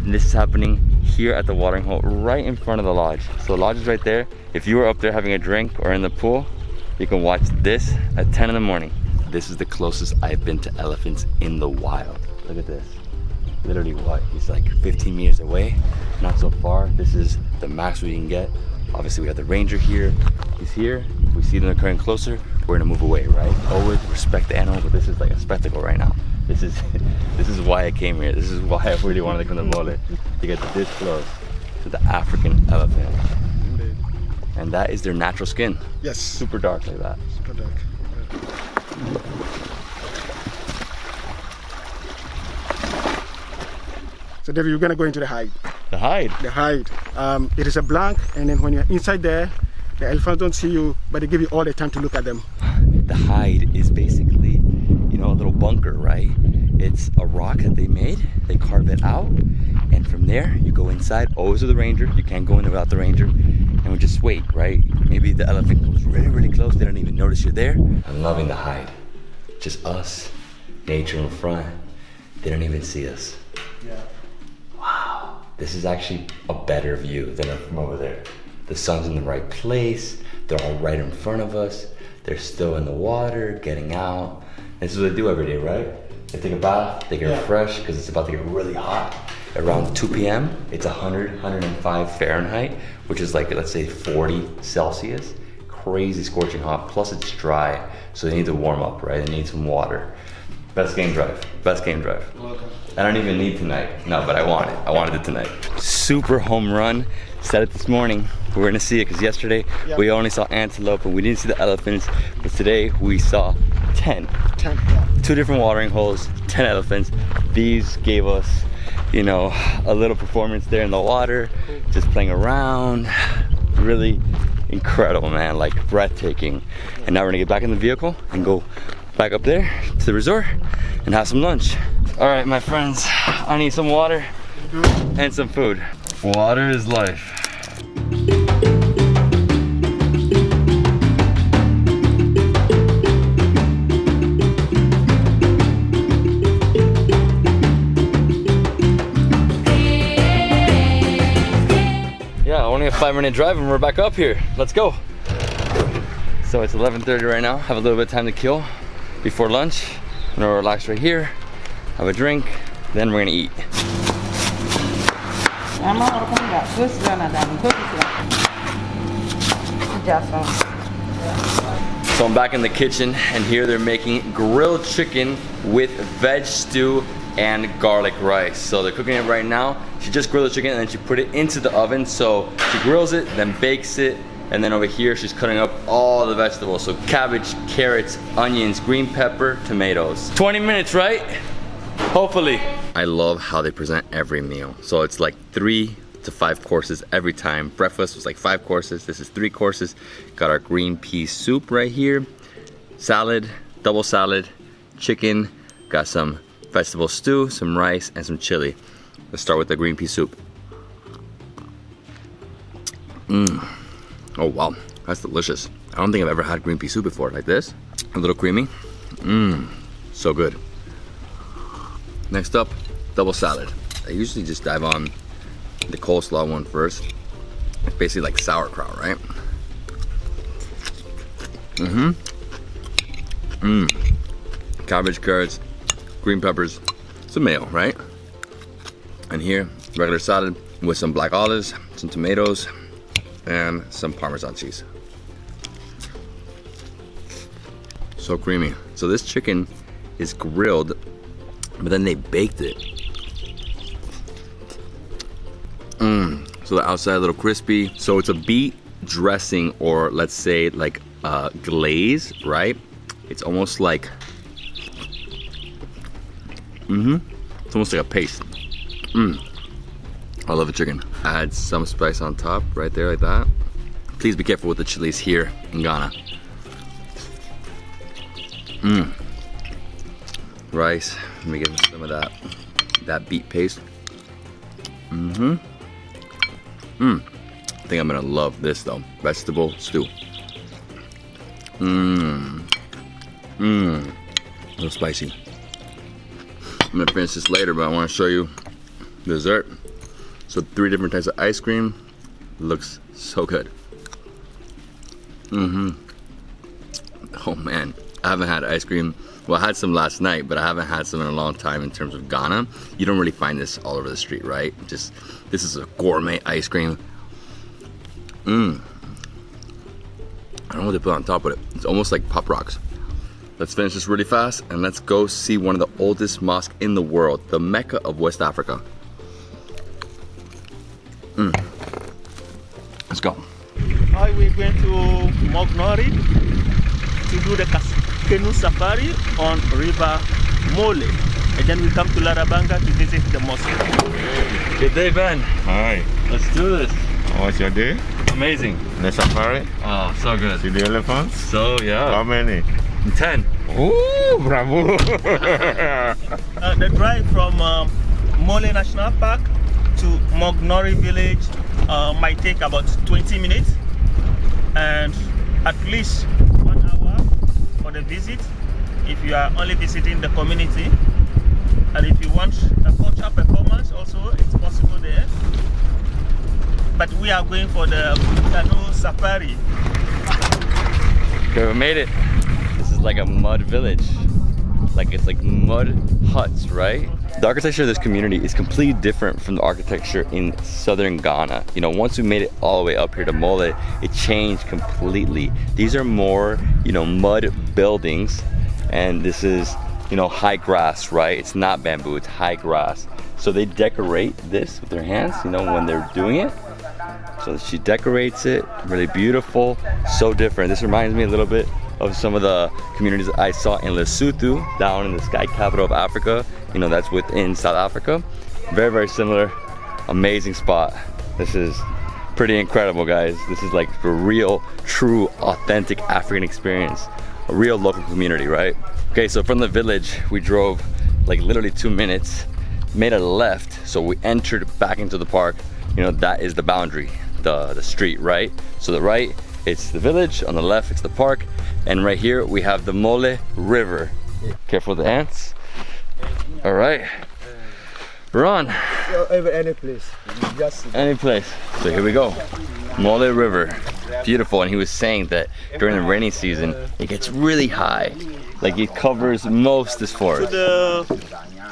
And this is happening here at the watering hole right in front of the lodge. So the lodge is right there. If you were up there having a drink or in the pool, you can watch this at 10 in the morning. This is the closest I've been to elephants in the wild. Look at this. Literally what? He's like 15 meters away, not so far. This is the max we can get. Obviously we have the ranger here. He's here. If we see them coming closer, we're gonna move away, right? Always respect the animal, but this is like a spectacle right now. This is why I came here. This is why I really wanted to come to Mole, to get this close to the African elephant. Indeed. And that is their natural skin. Yes. Super dark like that. Super dark. So David, you're gonna go into the hide. The hide. The hide. It is a blank, and then when you're inside there, the elephants don't see you, but they give you all the time to look at them. The hide is basically, you know, a little bunker, right? It's a rock that they made. They carve it out, and from there you go inside. Always with the ranger. You can't go in there without the ranger. And we just wait, right? Maybe the elephant comes really, really close. They don't even notice you're there. I'm loving the hide. Just us, nature in front. They don't even see us. Yeah. Wow, this is actually a better view than from over there. The sun's in the right place. They're all right in front of us. They're still in the water, getting out. This is what they do every day, right? They take a bath, they get refreshed because it's about to get really hot. Around 2 p.m., it's 100, 105 Fahrenheit, which is like, let's say 40 Celsius. Crazy scorching hot, plus it's dry, so they need to warm up, right? They need some water. Best game drive, best game drive. Welcome. I don't even need tonight. No, but I wanted it tonight. Super home run. Said it this morning. We're gonna see it because yesterday we only saw antelope and we didn't see the elephants. But today we saw 10. 10, yeah. 2 different watering holes, 10 elephants. These gave us, you know, a little performance there in the water, just playing around. Really incredible, man, like breathtaking. And now we're gonna get back in the vehicle and go back up there to the resort and have some lunch. All right, my friends, I need some water and some food. Water is life. Yeah, only a 5-minute drive and we're back up here. Let's go. So it's 11:30 right now. Have a little bit of time to kill before lunch. I'm gonna relax right here, have a drink, then we're gonna eat. So I'm back in the kitchen and here they're making grilled chicken with veg stew and garlic rice. So they're cooking it right now. She just grilled the chicken and then she put it into the oven. So she grills it, then bakes it, and then over here she's cutting up all the vegetables. So cabbage, carrots, onions, green pepper, tomatoes. 20 minutes, right? Hopefully. I love how they present every meal. So it's like 3 to 5 courses every time. Breakfast was like 5 courses. This is 3 courses. Got our green pea soup right here. Salad, double salad, chicken. Got some vegetable stew, some rice, and some chili. Let's start with the green pea soup. Oh wow, that's delicious. I don't think I've ever had green pea soup before like this. A little creamy. So good. Next up, double salad. I usually just dive on the coleslaw one first. It's basically like sauerkraut, right? Cabbage, carrots, green peppers, some mayo, right? And here, regular salad with some black olives, some tomatoes, and some Parmesan cheese. So creamy. So this chicken is grilled, but then they baked it. So the outside a little crispy. So it's a beet dressing, or let's say like glaze, right? It's almost like, it's almost like a paste. I love the chicken. Add some spice on top, right there like that. Please be careful with the chilies here in Ghana. Rice, let me get some of that beet paste. I think I'm gonna love this though. Vegetable stew. A little spicy. I'm gonna finish this later, but I wanna show you the dessert. So 3 different types of ice cream. Looks so good. Oh man, I haven't had ice cream. Well, I had some last night, but I haven't had some in a long time in terms of Ghana. You don't really find this all over the street, right? Just, this is a gourmet ice cream. I don't know what they put on top of it. It's almost like Pop Rocks. Let's finish this really fast and let's go see one of the oldest mosques in the world, the Mecca of West Africa. Let's go. Now we're going to Mognori to do the canoe safari on River Mole. And then we come to Larabanga to visit the mosque. Good day, Ben. Hi. Let's do this. How was your day? Amazing. The safari? Oh, so good. See the elephants? So, yeah. How many? 10. Ooh, bravo! The drive from Mole National Park to Mognori village might take about 20 minutes and at least 1 hour for the visit if you are only visiting the community, and if you want a cultural performance also, it's possible there. But we are going for the canoe safari. Okay, we made it. This is like a mud village. Like, it's like mud huts, right? The architecture of this community is completely different from the architecture in southern Ghana. You know, once we made it all the way up here to Mole, it changed completely. These are more, you know, mud buildings, and this is, you know, high grass, right? It's not bamboo, it's high grass. So they decorate this with their hands, you know, when they're doing it. So she decorates it, really beautiful, so different. This reminds me a little bit of some of the communities I saw in Lesotho, down in the sky capital of Africa. You know, that's within South Africa. Very, very similar, amazing spot. This is pretty incredible, guys. This is like a real, true, authentic African experience. A real local community, right? Okay, so from the village, we drove like literally 2 minutes, made a left, so we entered back into the park. You know, that is the boundary, the street, right? So the right, it's the village, on the left, it's the park, and right here we have the Mole River. Careful of the ants. All right, we're on. Any place. Any place. So here we go. Mole River, beautiful. And he was saying that during the rainy season, it gets really high. Like it covers most of this forest. To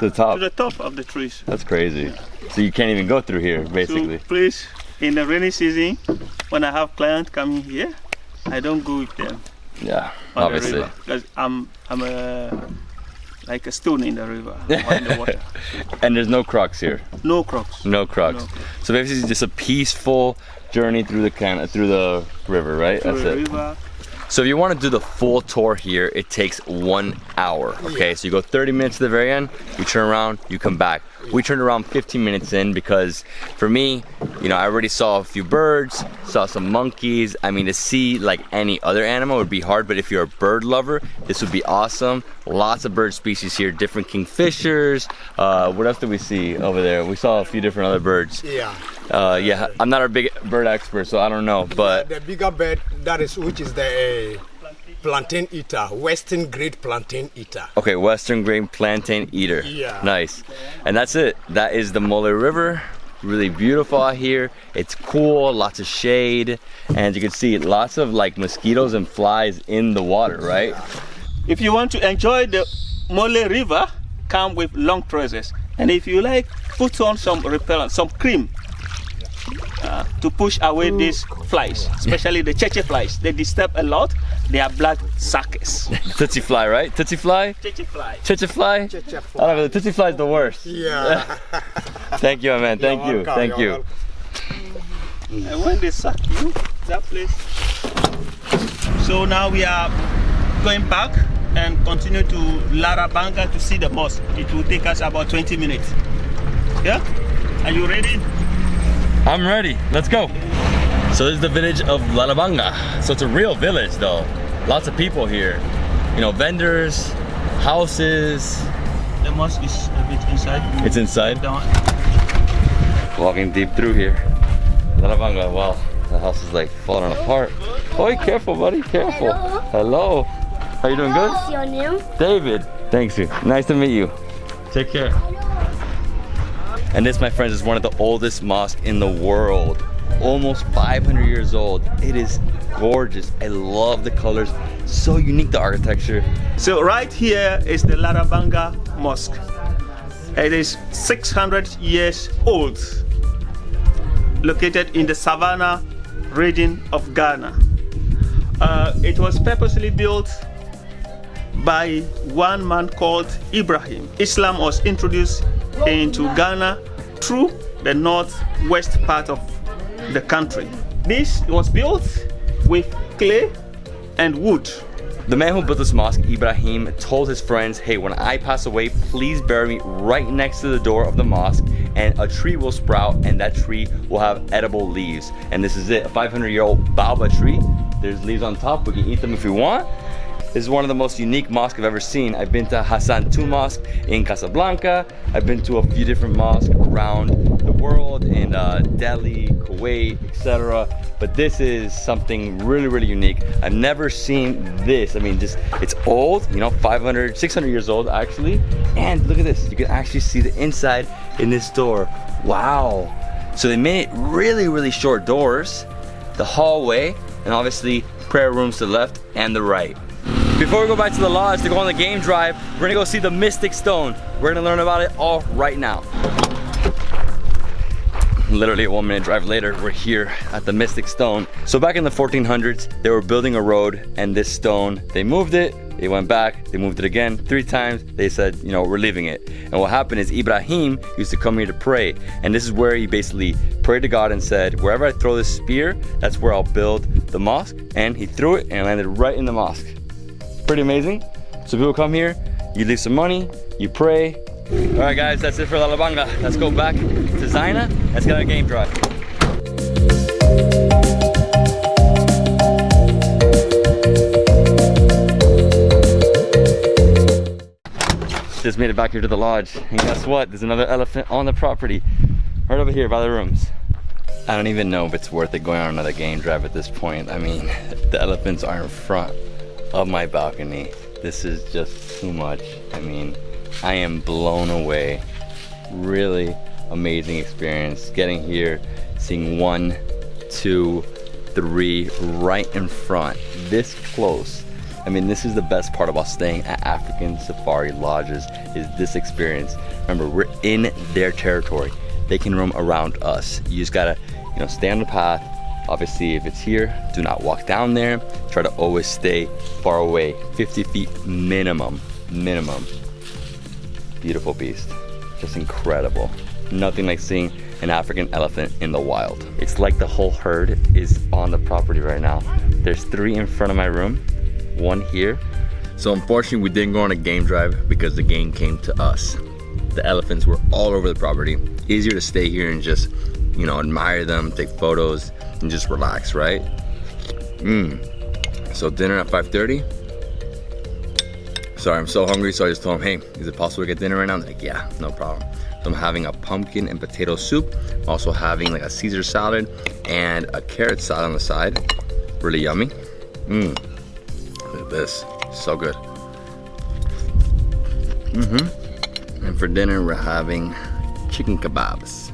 the top. To the top of the trees. That's crazy. So you can't even go through here, basically. So please, in the rainy season, when I have clients coming here, I don't go with them. Yeah, obviously. Because I'm like a stone in the river or in the water. And there's no crocs here. No crocs. No crocs. No crocs. So basically, it's just a peaceful journey through the river, right? Through That's the it. river. So if you want to do the full tour here, it takes 1 hour. Okay, so you go 30 minutes to the very end, you turn around, you come back. We turned around 15 minutes in because for me, you know, I already saw a few birds, saw some monkeys. I mean, to see like any other animal would be hard, but if you're a bird lover, this would be awesome. Lots of bird species here, different kingfishers. What else did we see over there? We saw a few different other birds. Yeah, I'm not a big bird expert, so I don't know, but the bigger bird, that is, which is the plantain eater, western great plantain eater. okay, western grain plantain eater. Yeah. Nice. And that's it. That is the Mole River. Really beautiful out here. It's cool, lots of shade, and you can see lots of like mosquitoes and flies in the water, right? If you want to enjoy the Mole River, come with long trousers. And if you like, put on some repellent, some cream to push away these flies, especially the cheche flies. They disturb a lot. They are blood suckers. Tootsie fly, right? Tootsie fly? Cheche fly. Cheche fly? I don't know, the Tootsie fly is the worst. Yeah. Thank you, my man. Thank you. welcome, Thank you're you. And when they suck you, that place. So now we are going back and continue to Larabanga to see the mosque. It will take us about 20 minutes. Yeah? Are you ready? I'm ready. Let's go. So this is the village of Larabanga. So it's a real village though. Lots of people here. You know, vendors, houses. The mosque is a bit inside. It's inside. Down. Walking deep through here. Larabanga, wow, the house is like falling apart. Oh, careful, buddy, careful. Hello. How you doing? Good? What's your name? David. Thanks, you. Nice to meet you. Take care. And this, my friends, is one of the oldest mosques in the world. Almost 500 years old. It is gorgeous. I love the colors. So unique, the architecture. So right here is the Larabanga Mosque. It is 600 years old, located in the Savannah region of Ghana. It was purposely built by one man called Ibrahim. Islam was introduced into Ghana through the northwest part of the country. This was built with clay and wood. The man who built this mosque, Ibrahim, told his friends, hey, when I pass away, please bury me right next to the door of the mosque, and a tree will sprout, and that tree will have edible leaves. And this is it, a 500-year-old baobab tree. There's leaves on top, we can eat them if we want. This is one of the most unique mosques I've ever seen. I've been to Hassan II Mosque in Casablanca. I've been to a few different mosques around the world in Delhi, Kuwait, etc. But this is something really, really unique. I've never seen this. I mean, just, it's old, you know, 500, 600 years old actually. And look at this, you can actually see the inside in this door. Wow. So they made really, really short doors, the hallway, and obviously prayer rooms to the left and the right. Before we go back to the lodge to go on the game drive, we're gonna go see the Mystic Stone. We're gonna learn about it all right now. Literally a 1-minute drive later, we're here at the Mystic Stone. So back in the 1400s, they were building a road, and this stone, they moved it, they went back, they moved it again 3 times. They said, you know, we're leaving it. And what happened is Ibrahim used to come here to pray. And this is where he basically prayed to God and said, wherever I throw this spear, that's where I'll build the mosque. And he threw it and it landed right in the mosque. Pretty amazing. So people come here, you leave some money, you pray. All right guys, that's it for Larabanga. Let's go back to Zaina. Let's get our game drive. Just made it back here to the lodge. And guess what? There's another elephant on the property. Right over here by the rooms. I don't even know if it's worth it going on another game drive at this point. I mean, the elephants are in front of my balcony. This is just too much. I mean, I am blown away. Really amazing experience getting here, seeing 1, 2, 3 right in front, this close. I mean, this is the best part about staying at African safari lodges, is this experience. Remember, we're in their territory. They can roam around us. You just gotta, you know, stay on the path. Obviously, if it's here, do not walk down there. Try to always stay far away, 50 feet minimum. Beautiful beast, just incredible. Nothing like seeing an African elephant in the wild. It's like the whole herd is on the property right now. There's 3 in front of my room, 1 here. So unfortunately, we didn't go on a game drive because the game came to us. The elephants were all over the property. Easier to stay here and just, you know, admire them, take photos, and just relax, right? So dinner at 5:30. Sorry, I'm so hungry, so I just told him, hey, is it possible to get dinner right now? They're like, yeah, no problem. So I'm having a pumpkin and potato soup, also having like a Caesar salad and a carrot salad on the side. Really yummy. Look at this, so good. And for dinner, we're having chicken kebabs.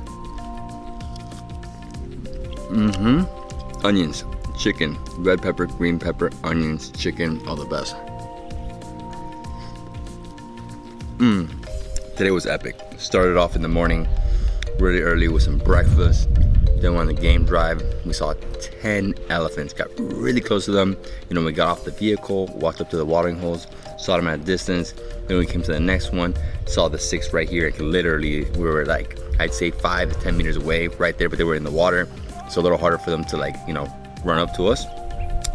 Onions, chicken, red pepper, green pepper, onions, chicken, all the best. Today was epic. Started off in the morning really early with some breakfast. Then went on the game drive. We saw 10 elephants, got really close to them. You know, we got off the vehicle, walked up to the watering holes, saw them at a distance. Then we came to the next one, saw the 6 right here. Literally, we were like, I'd say 5 to 10 meters away right there, but they were in the water. So a little harder for them to, like, you know, run up to us.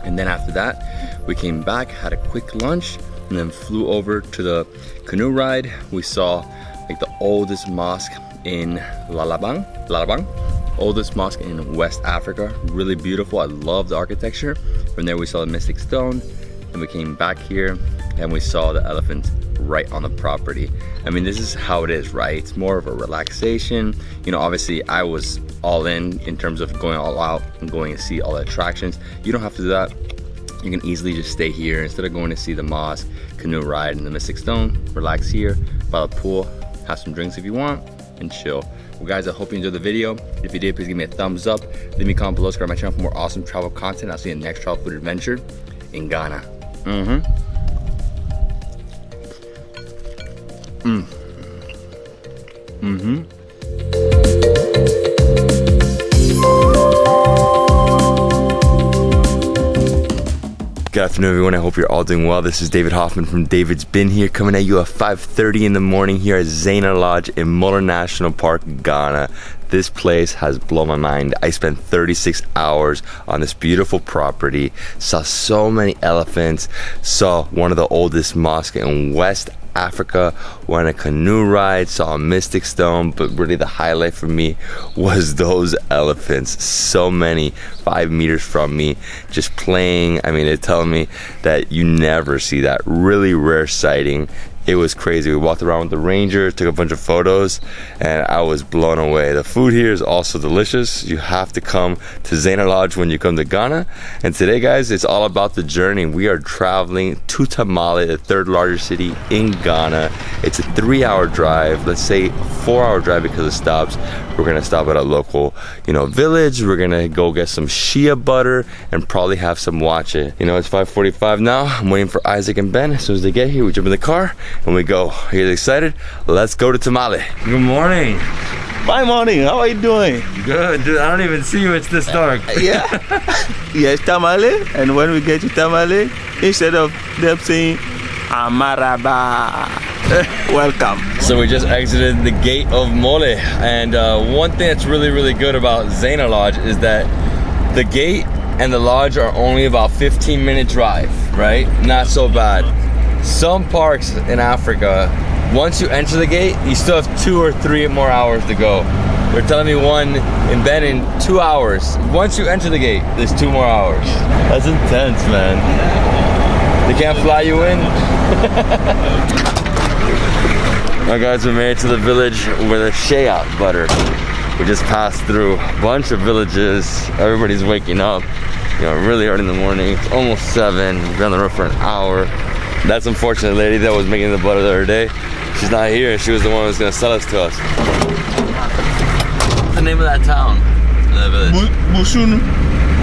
And then after that, we came back, had a quick lunch, and then flew over to the canoe ride. We saw like the oldest mosque in Larabang, oldest mosque in West Africa. Really beautiful. I love the architecture. From there we saw the Mystic Stone, and we came back here and we saw the elephants right on the property. I mean, this is how it is, right? It's more of a relaxation. You know, obviously I was all in terms of going all out and going and see all the attractions. You don't have to do that. You can easily just stay here instead of going to see the mosque, canoe ride in the Mystic Stone, relax here by the pool, have some drinks if you want, and chill. Well guys, I hope you enjoyed the video. If you did, please give me a thumbs up. Leave me a comment below, subscribe to my channel for more awesome travel content. I'll see you in the next travel food adventure in Ghana. Good afternoon, everyone. I hope you're all doing well. This is David Hoffmann from Davidsbeenhere, coming at you at 5:30 in the morning here at Zaina Lodge in Muller National Park, Ghana. This place has blown my mind. I spent 36 hours on this beautiful property, saw so many elephants, saw one of the oldest mosques in West Africa, went on a canoe ride, saw a mystic stone, but really the highlight for me was those elephants. So many, 5 meters from me, just playing. I mean, they're telling me that you never see that. Really rare sighting. It was crazy. We walked around with the ranger, took a bunch of photos, and I was blown away. The food here is also delicious. You have to come to Zaina Lodge when you come to Ghana. And today, guys, it's all about the journey. We are traveling to Tamale, the 3rd largest city in Ghana. It's a 3-hour drive, let's say 4-hour drive because of stops. We're gonna stop at a local, village. We're gonna go get some Shea butter and probably have some waakye. It's 5:45 now. I'm waiting for Isaac and Ben. As soon as they get here, we jump in the car and we go. Are you excited? Let's go to Tamale. Good morning. Bye, morning. How are you doing? Good, dude. I don't even see you. It's this dark. Yeah. Yes, Tamale. And when we get to Tamale, instead of them saying Amaraba, welcome. So we just exited the gate of Mole, and one thing that's really good about Zaina Lodge is that the gate and the lodge are only about 15-minute drive, right? Not so bad. Some parks in Africa, once you enter the gate, you still have 2 or 3 more hours to go. They're telling me one in Benin, 2 hours. Once you enter the gate, there's 2 more hours. That's intense, man. They can't fly you in. Now guys, we made it to the village with a Shea butter. We just passed through a bunch of villages. Everybody's waking up, really early in the morning. It's almost 7. We've been on the road for an hour. That's unfortunate lady that was making the butter the other day. She's not here. She was the one who was gonna sell us to us. What's the name of that town? That village? Bushunu.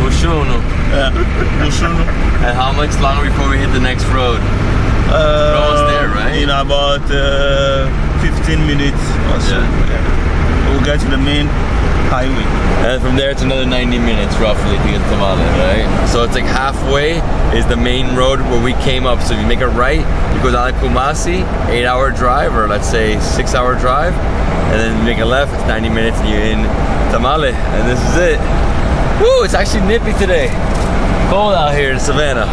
Bushunu. Yeah, Bushunu. And how much longer before we hit the next road? We're almost there, right? In about 15 minutes or so. Yeah. We'll get to the main highway. And from there it's another 90 minutes roughly to get to Tamale, right? So it's like halfway is the main road where we came up. So if you make a right, you go down to Kumasi, 8-hour drive, or let's say 6-hour drive, and then you make a left, it's 90 minutes and you're in Tamale, and this is it. Woo, it's actually nippy today. Cold out here in Savannah.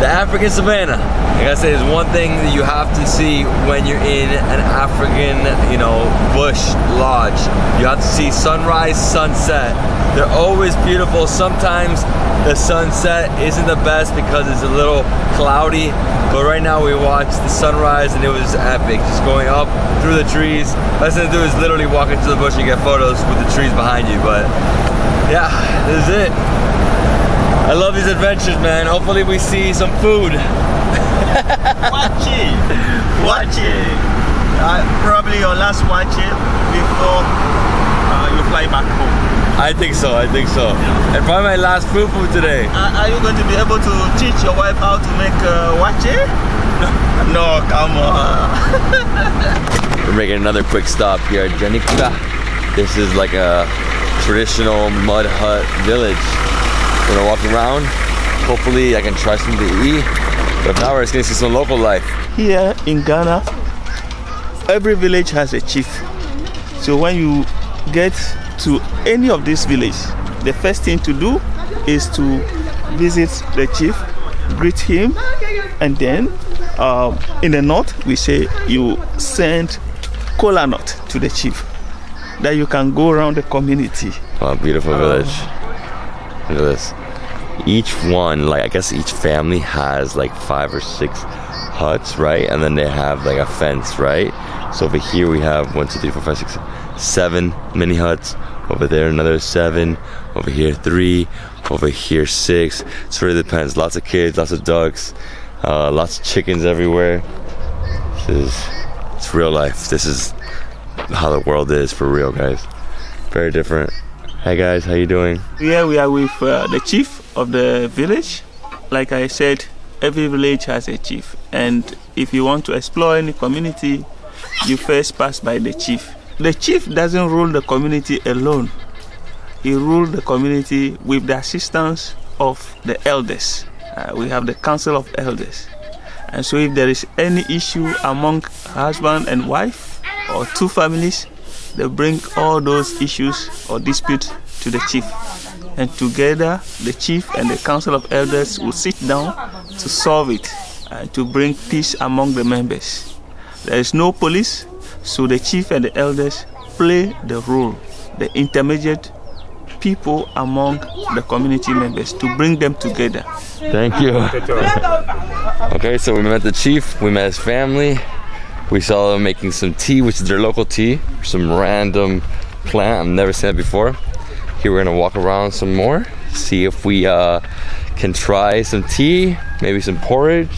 The African Savannah. Like I said, there's one thing that you have to see when you're in an African, bush lodge. You have to see sunrise, sunset. They're always beautiful. Sometimes the sunset isn't the best because it's a little cloudy. But right now we watched the sunrise and it was epic. Just going up through the trees. Best thing to do is literally walk into the bush and get photos with the trees behind you. But yeah, this is it. I love these adventures, man. Hopefully we see some food. Waakye. Probably your last waakye before you fly back home. I think so. Yeah. And probably my last food today. Are you going to be able to teach your wife how to make waakye? No, come on. We're making another quick stop here at Janika. This is like a traditional mud hut village. We're gonna walk around. Hopefully I can try something to eat. But if not, we're just gonna see some local life. Here in Ghana, every village has a chief. So when you get to any of these villages, the first thing to do is to visit the chief, greet him, and then in the north, we say you send kola nut to the chief. That you can go around the community. Oh, beautiful village. Look at this. Each one, I guess each family has like 5 or 6 huts, right? And then they have like a fence, right? So over here we have 1, 2, 3, 4, 5, 6, 7 mini huts. Over there another 7. Over here 3. Over here 6. It really depends. Lots of kids, lots of ducks, lots of chickens everywhere. It's real life. This is how the world is for real, guys. Very different. Hey guys, how you doing? Here we are with the chief of the village. Like I said, every village has a chief, and if you want to explore any community, you first pass by the chief. The chief doesn't rule the community alone. He rules the community with the assistance of the elders. We have the council of elders. And so if there is any issue among husband and wife or 2 families, they bring all those issues or disputes to the chief. And together, the chief and the council of elders will sit down to solve it and to bring peace among the members. There is no police, so the chief and the elders play the role, the intermediate people among the community members to bring them together. Thank you. Okay, so we met the chief, we met his family. We saw them making some tea, which is their local tea, some random plant. I've never seen it before. Here we're gonna walk around some more, see if we can try some tea, maybe some porridge.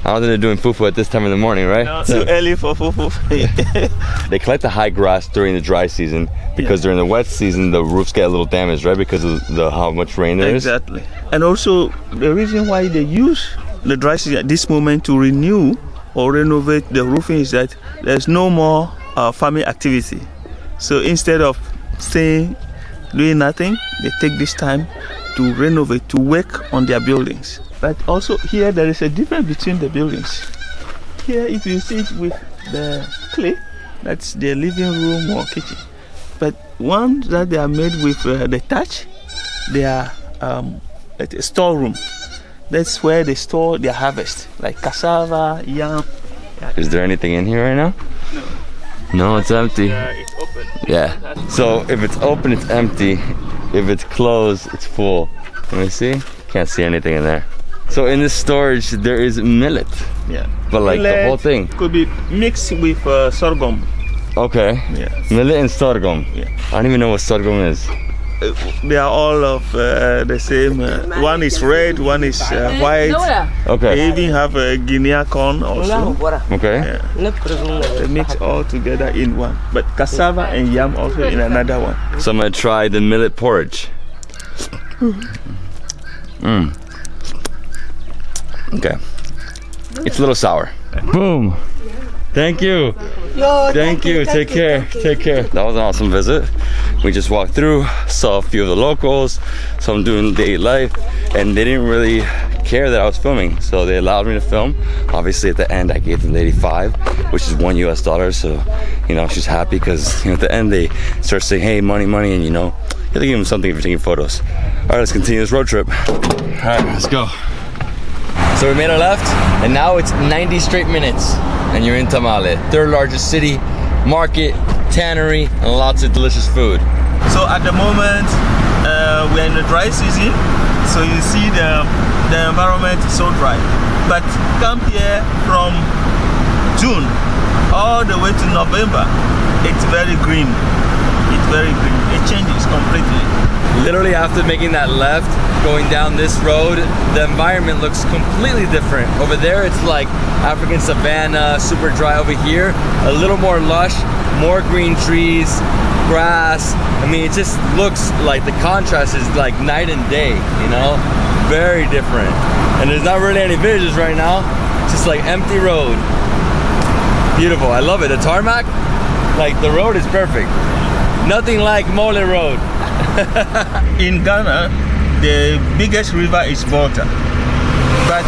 I don't think they're doing fufu at this time in the morning, right? No, too early for fufu. They collect the high grass during the dry season because during the wet season the roofs get a little damaged, right? Because of how much rain there is. Exactly. And also the reason why they use the dry season at this moment to renew or renovate the roofing is that there's no more farming activity. So instead of staying doing nothing, they take this time to renovate, to work on their buildings. But also here there is a difference between the buildings. Here if you see it with the clay, that's their living room or kitchen. But ones that they are made with the thatch, they are at a storeroom. That's where they store their harvest, like cassava, yam. Is there anything in here right now? No. No, it's empty. It's open. Yeah. So if it's open, it's empty. If it's closed, it's full. Let me see. Can't see anything in there. So in this storage, there is millet. Yeah. But like millet the whole thing. Could be mixed with sorghum. Okay. Yeah. Millet and sorghum. Yeah. I don't even know what sorghum is. They are all of the same. One is red, one is white. Okay. They even have a Guinea corn also. Okay. Yeah. They mix all together in one. But cassava and yam also in another one. So I'm gonna try the millet porridge. Okay. It's a little sour. Boom. Thank you. Thank you. Take care. Take care. That was an awesome visit. We just walked through, saw a few of the locals, some doing daily life, and they didn't really care that I was filming, so they allowed me to film. Obviously, at the end, I gave the lady $5, which is $1 US. So, you know, she's happy because at the end they start saying, "Hey, money, money," and you know, you have to give them something if you're taking photos. All right, let's continue this road trip. All right, let's go. So we made a left, and now it's 90 straight minutes, and you're in Tamale, 3rd largest city, market, tannery, and lots of delicious food. So at the moment, we're in the dry season, so you see the environment is so dry. But come here from June all the way to November, it's very green. It's very green. It changes completely. Literally after making that left, going down this road, the environment looks completely different. Over there, it's like African savanna, super dry. Over here, a little more lush, more green trees, grass. I mean, it just looks like the contrast is like night and day, you know? Very different. And there's not really any villages right now. It's just like empty road. Beautiful, I love it. The tarmac, like the road is perfect. Nothing like Mole Road. In Ghana, the biggest river is Volta. But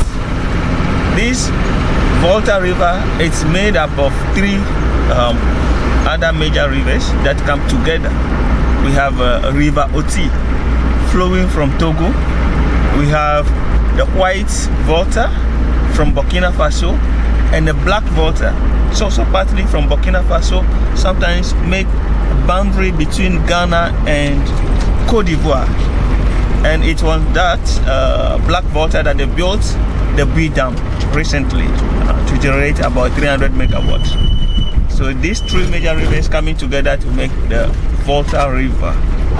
this Volta River, it's made up of 3 other major rivers that come together. We have a river Oti flowing from Togo. We have the white Volta from Burkina Faso and the black Volta. It's also partly from Burkina Faso, sometimes make a boundary between Ghana and Côte d'Ivoire. And it was that black Volta that they built the Bui Dam. recently to generate about 300 megawatts. So these three major rivers coming together to make the Volta River.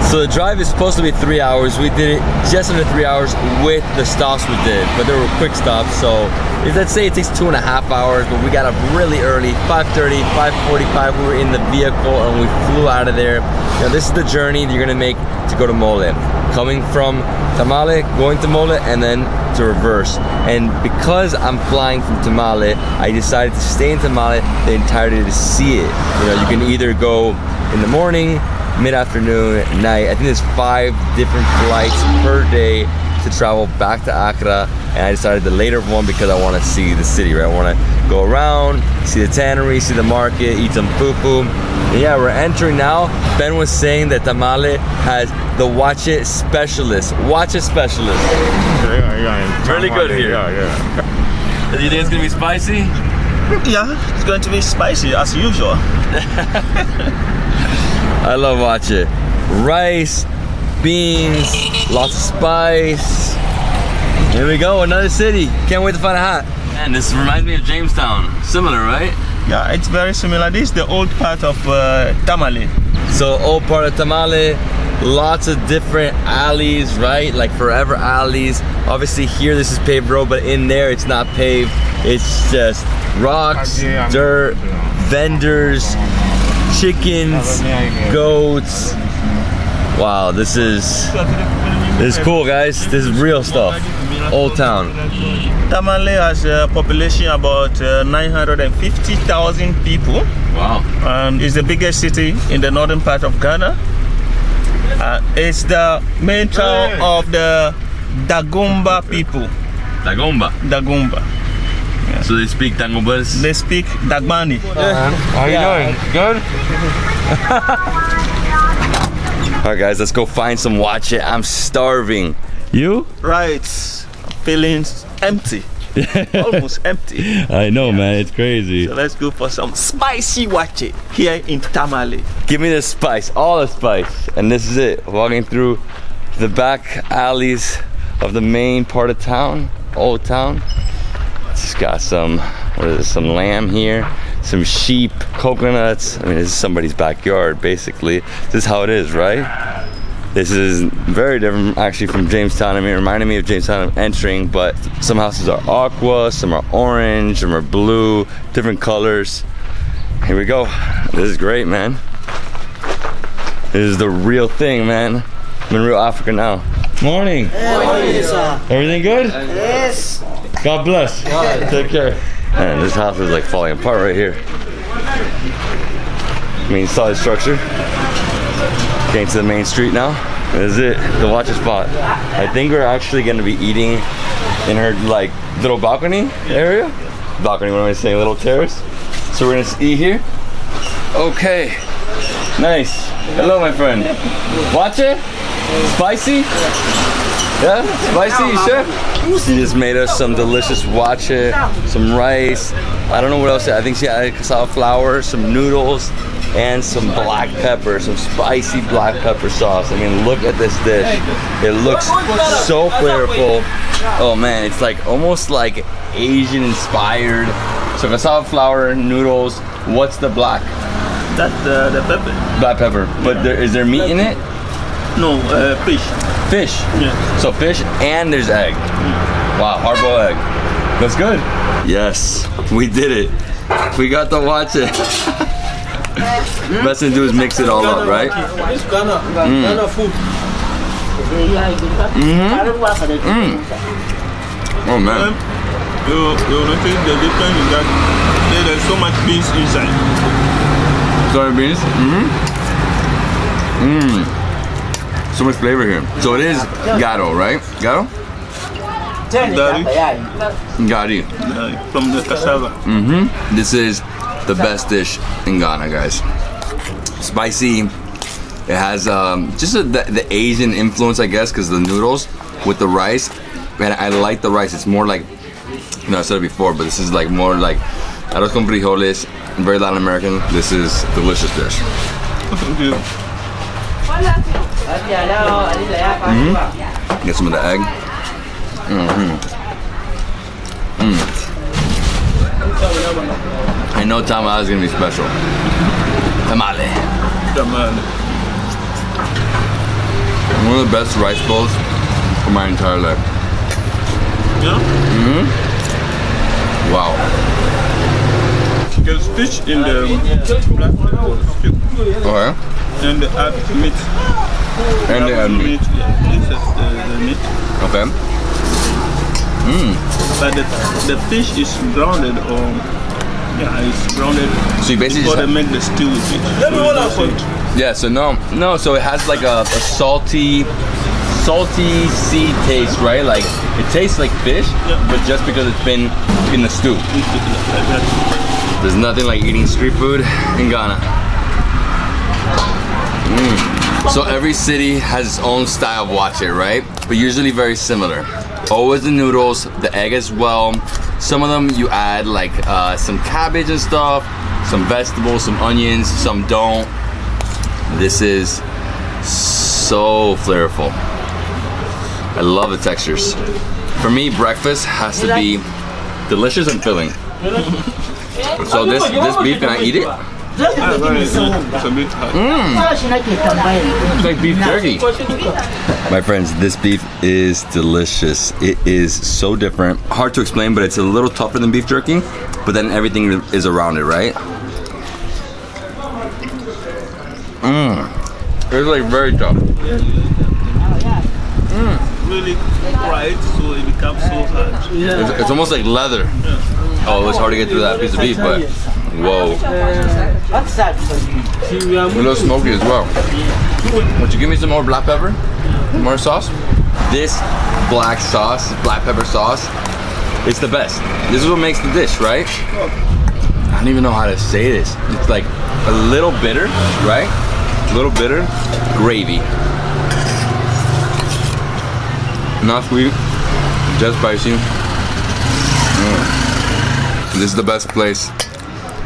So the drive is supposed to be 3 hours. We did it just under 3 hours with the stops we did, but there were quick stops. So let's say it takes 2.5 hours, but we got up really early, 5:30, 5:45. We were in the vehicle and we flew out of there. Now this is the journey you're gonna make to go to Mole. Coming from Tamale, going to Mole, and then to reverse. And because I'm flying from Tamale, I decided to stay in Tamale the entirety to see it. You know, you can either go in the morning, mid-afternoon, night. I think there's 5 different flights per day to travel back to Accra, and I decided the later one because I want to see the city, right? I want to go around, see the tannery, see the market, eat some fufu. And yeah, we're entering now. Ben was saying that Tamale has the waakye specialist. Waakye specialist. Yeah. Really good here. Yeah. Do you think it's gonna be spicy? Yeah, it's going to be spicy as usual. I love waakye. Rice, beans, lots of spice. Here we go, another city. Can't wait to find a hat. Man, this reminds me of Jamestown. Similar, right? Yeah, it's very similar. This is the old part of Tamale. So old part of Tamale, lots of different alleys, right? Like forever alleys. Obviously here this is paved road, but in there it's not paved. It's just rocks, dirt, vendors, chickens, goats. Wow, this is cool, guys. This is real stuff. Old town. Tamale has a population about 950,000 people. Wow. And it's the biggest city in the northern part of Ghana. It's the main town of the Dagomba people. Dagomba. Dagomba. Yeah. So they speak Dagomba? They speak Dagbani. How you doing? Good? Alright guys, let's go find some waakye. I'm starving. You? Right. Feeling empty. Almost empty. I know, man. It's crazy. So let's go for some spicy waakye here in Tamale. Give me the spice, all the spice. And this is it. Walking through the back alleys of the main part of town, old town. It's got some, what is it, some lamb here, some sheep, coconuts. I mean, this is somebody's backyard, basically. This is how it is, right? This is very different, actually, from Jamestown. I mean, it reminded me of Jamestown of entering, but some houses are aqua, some are orange, some are blue, different colors. Here we go. This is great, man. This is the real thing, man. I'm in real Africa now. Morning. Morning, sir. Everything good? Yes. God bless. Take care. Man, this house is like falling apart right here. I mean, solid structure. Getting to the main street now. This is it, the waakye spot. I think we're actually gonna be eating in her like little balcony area. Balcony, what am I saying? Little terrace. So we're gonna eat here. Okay. Nice. Hello, my friend. Waakye? Spicy? Yeah? Spicy, you sure? She just made us some delicious waakye, some rice. I don't know what else. I think she had cauliflower, some noodles, and some black pepper, some spicy black pepper sauce. I mean, look at this dish. It looks so flavorful. Oh man, it's like almost like Asian inspired. So cauliflower, noodles. What's the black? That's the pepper. Black pepper. But is there meat in it? No, fish. Fish? Yeah. So fish and there's egg. Wow, hard-boiled egg. That's good. Yes, we did it. We got the waakye. Best thing to do is mix it all up, right? It's Ghana food. Oh man. You notice the difference is that there's so much beans inside. Sorry, beans? So much flavor here. So it is garo, right? Garo? Gari. From the cassava. This is the best dish in Ghana, guys. Spicy. It has just the Asian influence, I guess, because the noodles with the rice. And I like the rice. It's more like, you know, I said it before, but this is like more like arroz con frijoles, very Latin American. This is a delicious dish. Thank you. Get some of the egg. know tamale is gonna be special. Tamale. Tamale. One of the best rice bowls for my entire life. Yeah? Wow. There's fish in the black soup. Okay. And they add meat. And they add meat. Yeah, this is the meat. Okay. But the fish is grounded or it's grounded. So you basically before just they make the stew with it. yeah. So no. So it has like a salty sea taste, right? Like it tastes like fish, but just because it's been in the stew. There's nothing like eating street food in Ghana. So every city has its own style of waakye, right? But usually very similar. Always the noodles, the egg as well. Some of them you add like some cabbage and stuff, some vegetables, some onions, some don't. This is so flavorful. I love the textures. For me, breakfast has to be delicious and filling. So this beef, can I eat it? It's a bit hard. It's like beef jerky. My friends, this beef is delicious. It is so different. Hard to explain, but it's a little tougher than beef jerky, but then everything is around it, right? It's like very tough. Really fried, so it becomes so hard. It's almost like leather. Oh, it's hard to get through that piece of beef, but whoa. A little smoky as well. Would you give me some more black pepper? More sauce? This black pepper sauce, it's the best. This is what makes the dish, right? I don't even know how to say this. It's like a little bitter, right? A little bitter, gravy. Not sweet, just spicy. This is the best place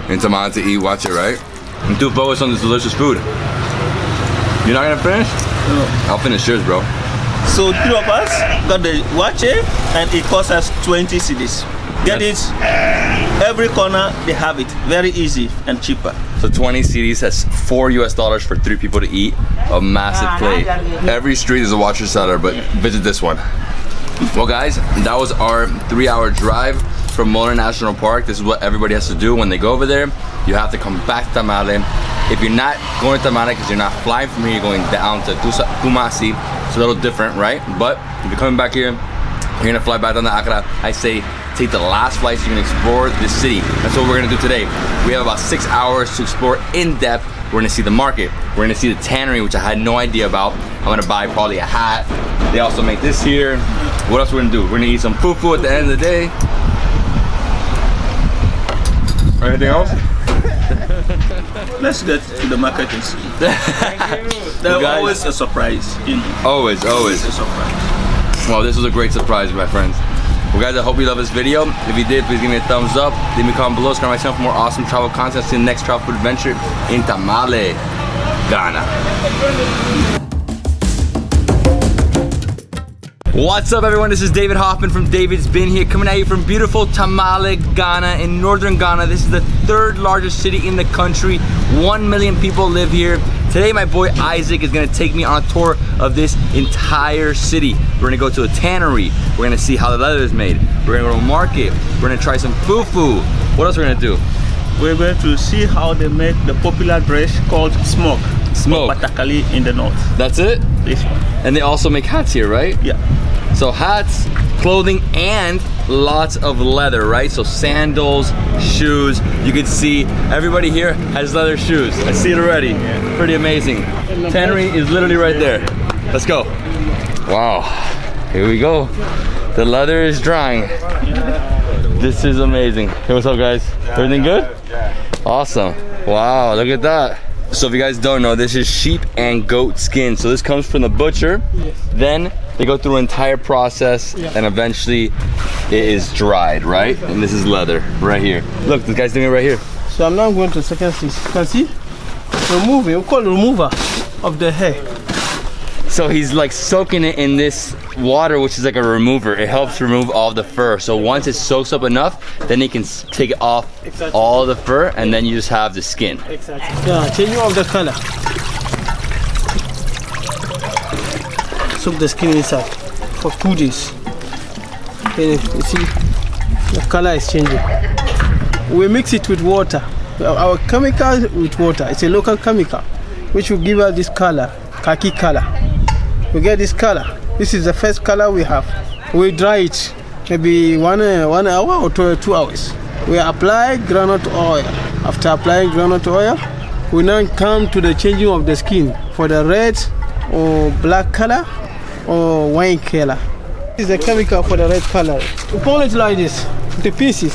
in Tamale to eat waakye, right? I'm too focused on this delicious food. You're not gonna finish? No. I'll finish yours, bro. So 3 of us got the waakye and it cost us 20 cedis. Get it? Every corner they have it. Very easy and cheaper. So 20 cedis, that's $4 for 3 people to eat. A massive plate. Every street is a waakye seller, but visit this one. Well guys, that was our 3-hour drive from Mono National Park. This is what everybody has to do when they go over there. You have to come back to Tamale. If you're not going to Tamale because you're not flying from here, you're going down to Kumasi. It's a little different, right? But if you're coming back here, you're gonna fly back down to Accra. I say take the last flight so you can explore this city. That's what we're gonna do today. We have about 6 hours to explore in depth. We're gonna see the market. We're gonna see the tannery, which I had no idea about. I'm gonna buy probably a hat. They also make this here. What else we're gonna do? We're gonna eat some fufu at the end of the day. Anything else? Let's get to the market and see. There's always a surprise. Always. A surprise. Well, this was a great surprise, my friends. Well guys, I hope you love this video. If you did, please give me a thumbs up. Leave me a comment below. Subscribe to my channel for more awesome travel content. See you in the next travel food adventure in Tamale, Ghana. What's up everyone, this is David Hoffmann from Davidsbeenhere coming at you from beautiful Tamale, Ghana. In northern Ghana, this is the 3rd largest city in the country. 1 million people live here. Today my boy Isaac is gonna take me on a tour of this entire city. We're gonna go to a tannery. We're gonna see how the leather is made. We're gonna go to a market. We're gonna try some fufu. What else we're gonna do? We're going to see how they make the popular dish called smoke. Smoke. Patakali in the north. That's it? This one. And they also make hats here, right? Yeah. So hats, clothing, and lots of leather, right? So sandals, shoes. You can see everybody here has leather shoes. I see it already. Yeah. Pretty amazing. Tannery is literally right there. Let's go. Wow. Here we go. The leather is drying. This is amazing. Hey, what's up, guys? Everything good? Awesome. Wow, look at that. So if you guys don't know, this is sheep and goat skin. So this comes from the butcher. Then they go through an entire process and eventually it is dried, right? And this is leather right here. Look, this guy's doing it right here. So I'm now going to the second stage. You can see? Removing, we call it remover of the hair. So he's like soaking it in this water, which is like a remover. It helps remove all the fur. So once it soaks up enough, then he can take it off all the fur, and then you just have the skin. Exactly. Yeah, changing of the color. Soak the skin inside for 2 days. Then you see the color is changing. We mix it with water. Our chemical with water. It's a local chemical which will give us this color, khaki color. We get this color. This is the first color we have. We dry it maybe 1 hour or 2 hours. We apply groundnut oil. After applying groundnut oil, we now come to the changing of the skin for the red or black color or wine color. This is the chemical for the red color. We pull it like this, into pieces.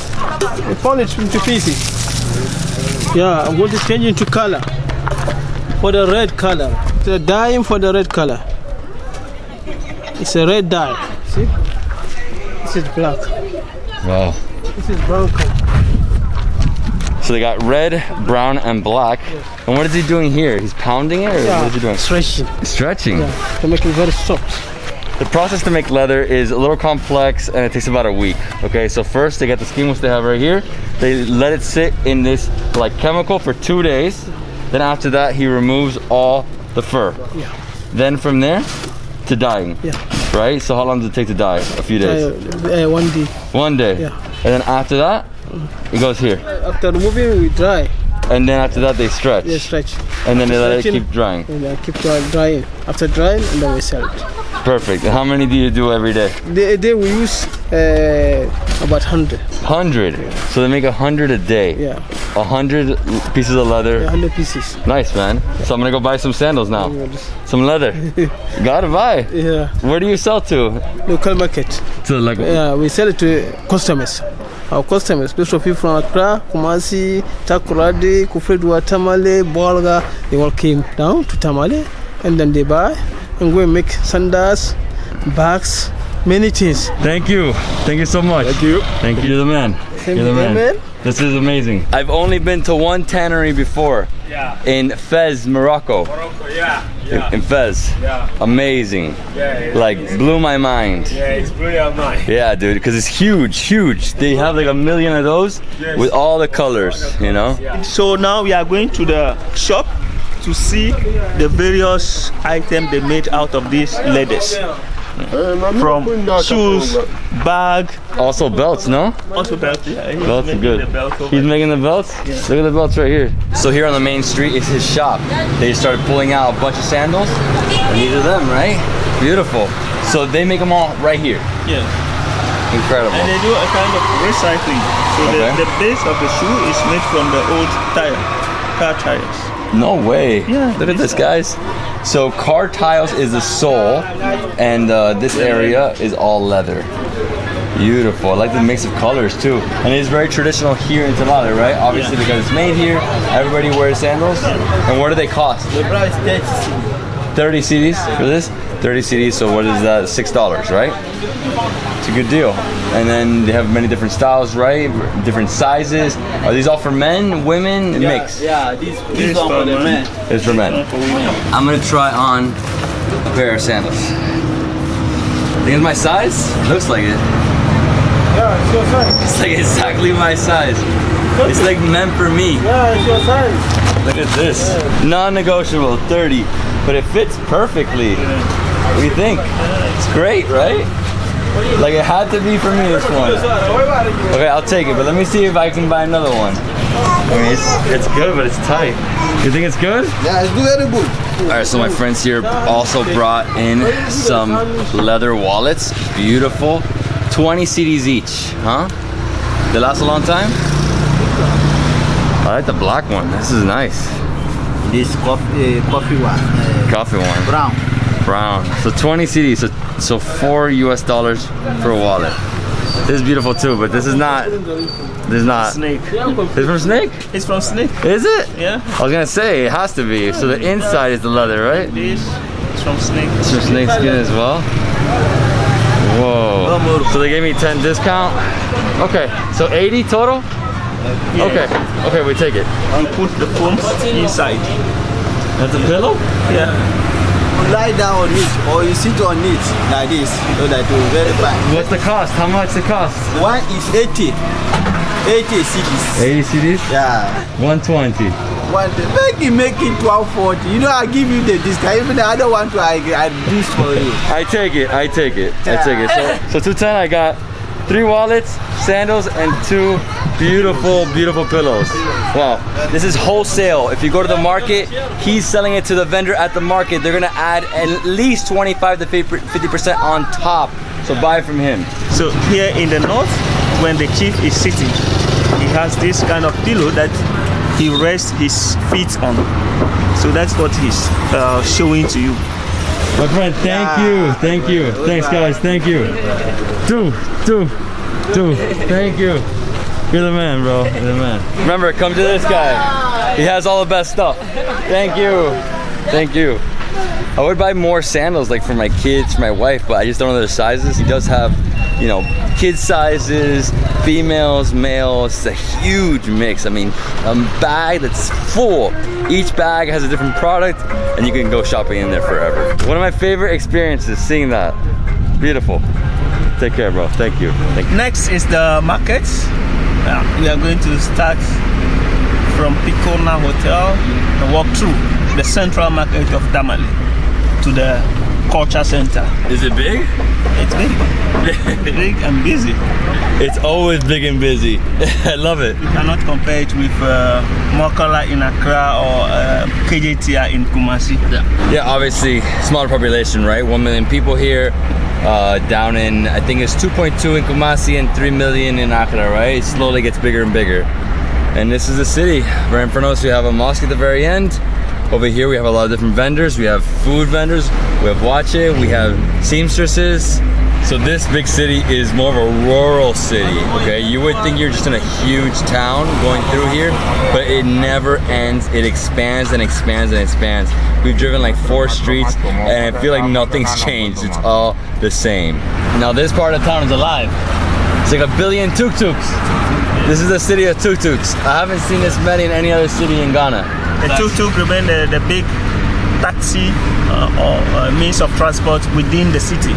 We pull it into pieces. Yeah, I'm going to change into color for the red color. The dyeing for the red color. It's a red dye. See? This is black. Wow. This is brown color. So they got red, brown, and black. And what is he doing here? He's pounding it, or what is he doing? Stretching. Stretching. Yeah, to make it very soft. The process to make leather is a little complex, and it takes about a week. Okay, so first they get the skin, which they have right here. They let it sit in this like chemical for 2 days. Then after that, he removes all the fur. Yeah. Then from there to dyeing. Yeah. Right? So how long does it take to dye? A few days? 1 day. 1 day? Yeah. And then after that, it goes here. After removing, we dry. And then after that, they stretch. They stretch. And then they let it keep drying. And then keep drying. After drying, and then we sell it. Perfect. And how many do you do every day? A day we use about 100. 100. So they make 100 a day. Yeah. 100 pieces of leather. 100 pieces. Nice, man. So I'm gonna go buy some sandals now. Some leather. Gotta buy. Yeah. Where do you sell to? Local market. To like. Yeah, we sell it to customers. Our customers, especially people from Accra, Kumasi, Takoradi, Kufredwa, Tamale, Bolga, they all came down to Tamale, and then they buy and go and make sandals, bags, many things. Thank you. Thank you so much. Thank you. Thank you. You're the man. You're the man. This is amazing. I've only been to one tannery before. Yeah. In Fez, Morocco. Morocco, yeah. In Fez. Yeah. Amazing. Yeah. Like blew my mind. Yeah, it's brilliant, man. Yeah, dude, because it's huge. They have like 1 million of those with all the colors, you know? So now we are going to the shop to see the various items they made out of these leathers. From shoes, bag, also belts, no? Also belts, yeah. Belts are good. He's making the belts? Yeah. Look at the belts right here. So here on the main street is his shop. They started pulling out a bunch of sandals, and these are them, right? Beautiful. So they make them all right here. Yeah. Incredible. And they do a kind of recycling. So the base of the shoe is made from the old car tires. No way. Yeah. Look at this, guys. So car tiles is the sole, and this area is all leather. Beautiful. I like the mix of colors too. And it's very traditional here in Tamale, right? Obviously because it's made here, everybody wears sandals. And what do they cost? The price is 30 CDs for this? 30 CDs, so what is that? $6, right? It's a good deal. And then they have many different styles, right? Different sizes. Are these all for men, women, mix? Yeah, these are for the men. It's for men. I'm gonna try on a pair of sandals. Think it's my size? Looks like it. Yeah, it's your size. It's like exactly my size. It's like meant for me. Yeah, it's your size. Look at this. Non-negotiable, 30. But it fits perfectly. What do you think? It's great, right? Like it had to be for me, this one. Okay, I'll take it, but let me see if I can buy another one. I mean, it's good, but it's tight. You think it's good? Yeah, it's very good. Alright, so my friends here also brought in some leather wallets. Beautiful. 20 CDs each, huh? They last a long time? I like the black one. This is nice. This coffee one. Coffee one. Brown. So 20 CDs, so $4 US for a wallet. This is beautiful too, but this is not. Snake. It's from Snake? It's from Snake. Is it? Yeah. I was gonna say it has to be. So the inside is the leather, right? This is from Snake. It's from snake skin as well. Whoa. So they gave me 10 discount. Okay, so 80 total? Yeah. Okay, we take it. And put the phone inside. That's a pillow? Yeah. lie down on it or you sit on it like this, so that it will very fine. What's the cost? How much the cost? One is 80 CDs. 80 CDs? Yeah. 120. Make it 1240. You know, I give you the discount. Even the other one, I do for you. I take it. I take it. So 210. I got 3 wallets, sandals, and 2 beautiful pillows. Wow, this is wholesale. If you go to the market, he's selling it to the vendor at the market. They're gonna add at least 25 to 50% on top. So buy from him. So here in the north, when the chief is sitting, he has this kind of pillow that he rests his feet on. So that's what he's showing to you. My friend, thank you. Thanks, guys. Thank you. Two. Thank you. You're the man, bro. You're the man. Remember, come to this guy. He has all the best stuff. Thank you. I would buy more sandals like for my kids, for my wife, but I just don't know their sizes. He does have, you know, kid sizes, females, males. It's a huge mix. I mean, a bag that's full. Each bag has a different product and you can go shopping in there forever. One of my favorite experiences, seeing that. Beautiful. Take care, bro. Thank you. Next is the markets. We are going to start from Pikona Hotel and walk through the central market of Tamale to the culture center. Is it big? It's big. Big and busy. It's always big and busy. I love it. You cannot compare it with Mokala in Accra or KJTR in Kumasi. Yeah, obviously smaller population, right? 1 million people here. Down in, I think it's 2.2 in Kumasi and 3 million in Accra, right? It slowly gets bigger and bigger. And this is the city. Right in front of us, we have a mosque at the very end. Over here, we have a lot of different vendors. We have food vendors, we have waakye, we have seamstresses. So this big city is more of a rural city, okay? You would think you're just in a huge town going through here, but it never ends. It expands and expands and expands. We've driven like 4 streets and I feel like nothing's changed. It's all the same. Now this part of town is alive. It's like 1 billion tuk-tuks. This is the city of tuk-tuks. I haven't seen this many in any other city in Ghana. The tuk-tuk remain the big taxi or means of transport within the city.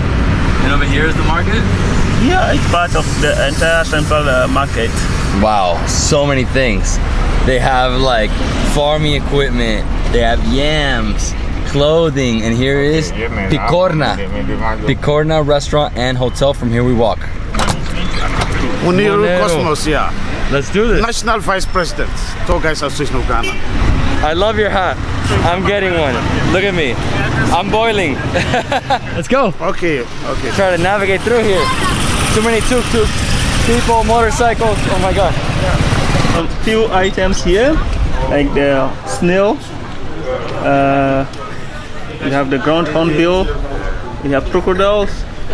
And over here is the market? Yeah, it's part of the entire central market. Wow, so many things. They have like farming equipment, they have yams, clothing, and here is Picorna restaurant and hotel. From here we walk. Muniru Cosmos, yeah. Let's do this. National Vice President, Tour Guides Association of Ghana. I love your hat. I'm getting one. Look at me. I'm boiling. Let's go. Okay. Try to navigate through here. Too many tuk-tuk, people, motorcycles. Oh my god. A few items here, like the snail. We have the ground hornbill. We have crocodiles.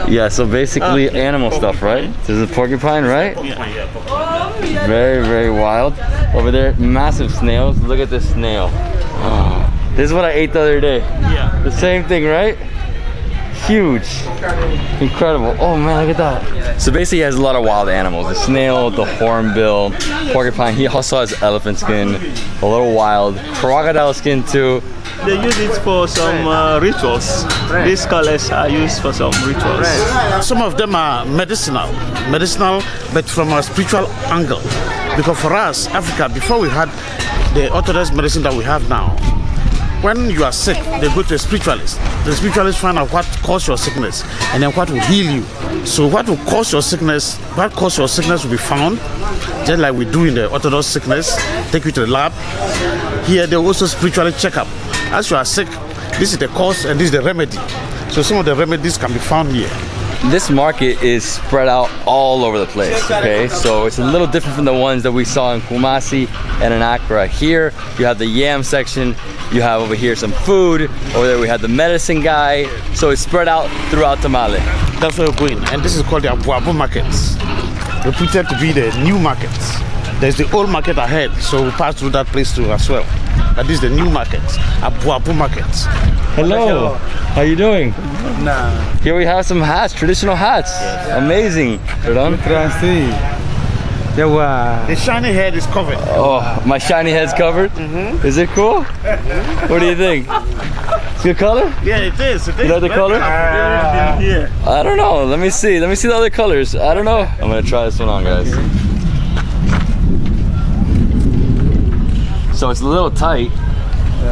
Yeah, so basically animal stuff, right? This is a porcupine, right? Yeah. Very, very wild. Over there, massive snails. Look at this snail. Oh, this is what I ate the other day. Yeah. The same thing, right? Huge. Incredible. Oh man, look at that. So basically he has a lot of wild animals. The snail, the hornbill, porcupine. He also has elephant skin. A little wild. Crocodile skin too. They use it for some rituals. These colors are used for some rituals. Some of them are medicinal, but from a spiritual angle. Because for us, Africa, before we had the orthodox medicine that we have now, when you are sick, they go to a spiritualist. The spiritualist find out what caused your sickness and then what will heal you. So what will cause your sickness, will be found, just like we do in the orthodox sickness, take you to the lab. Here they also spiritually check up. As you are sick, this is the cause and this is the remedy. So some of the remedies can be found here. This market is spread out all over the place, okay? So it's a little different from the ones that we saw in Kumasi and in Accra. Here, you have the yam section, you have over here some food, over there we have the medicine guy. So it's spread out throughout Tamale. That's where we're going, and this is called the Abu markets. Reputed to be the new markets. There's the old market ahead, so we'll pass through that place too as well. But this is the new markets, Abu markets. Hello, how you doing? Nah. Here we have some hats, traditional hats. Yes. Amazing. The shiny head is covered. Oh, my shiny head's covered? Is it cool? What do you think? It's good color? Yeah, it is. You like the color? Yeah. I don't know. Let me see. Let me see the other colors. I don't know. I'm gonna try this one on, guys. So it's a little tight.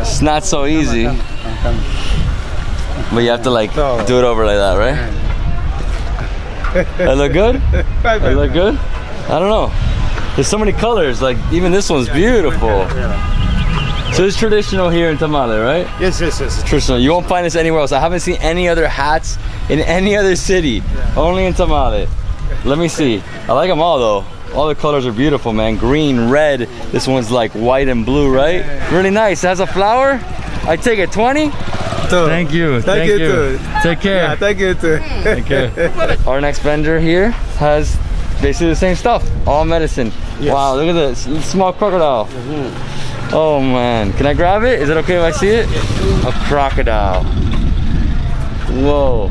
It's not so easy. But you have to like do it over like that, right? I look good? I look good? I don't know. There's so many colors. Like even this one's beautiful. So it's traditional here in Tamale, right? Yes. Traditional. You won't find this anywhere else. I haven't seen any other hats in any other city. Only in Tamale. Let me see. I like them all though. All the colors are beautiful, man. Green, red. This one's like white and blue, right? Really nice. It has a flower. I take it 20. Thank you. Thank you too. Take care. Yeah, thank you too. Take care. Our next vendor here has basically the same stuff. All medicine. Yes. Wow, look at this. Small crocodile. Oh man. Can I grab it? Is it okay if I see it? A crocodile. Whoa.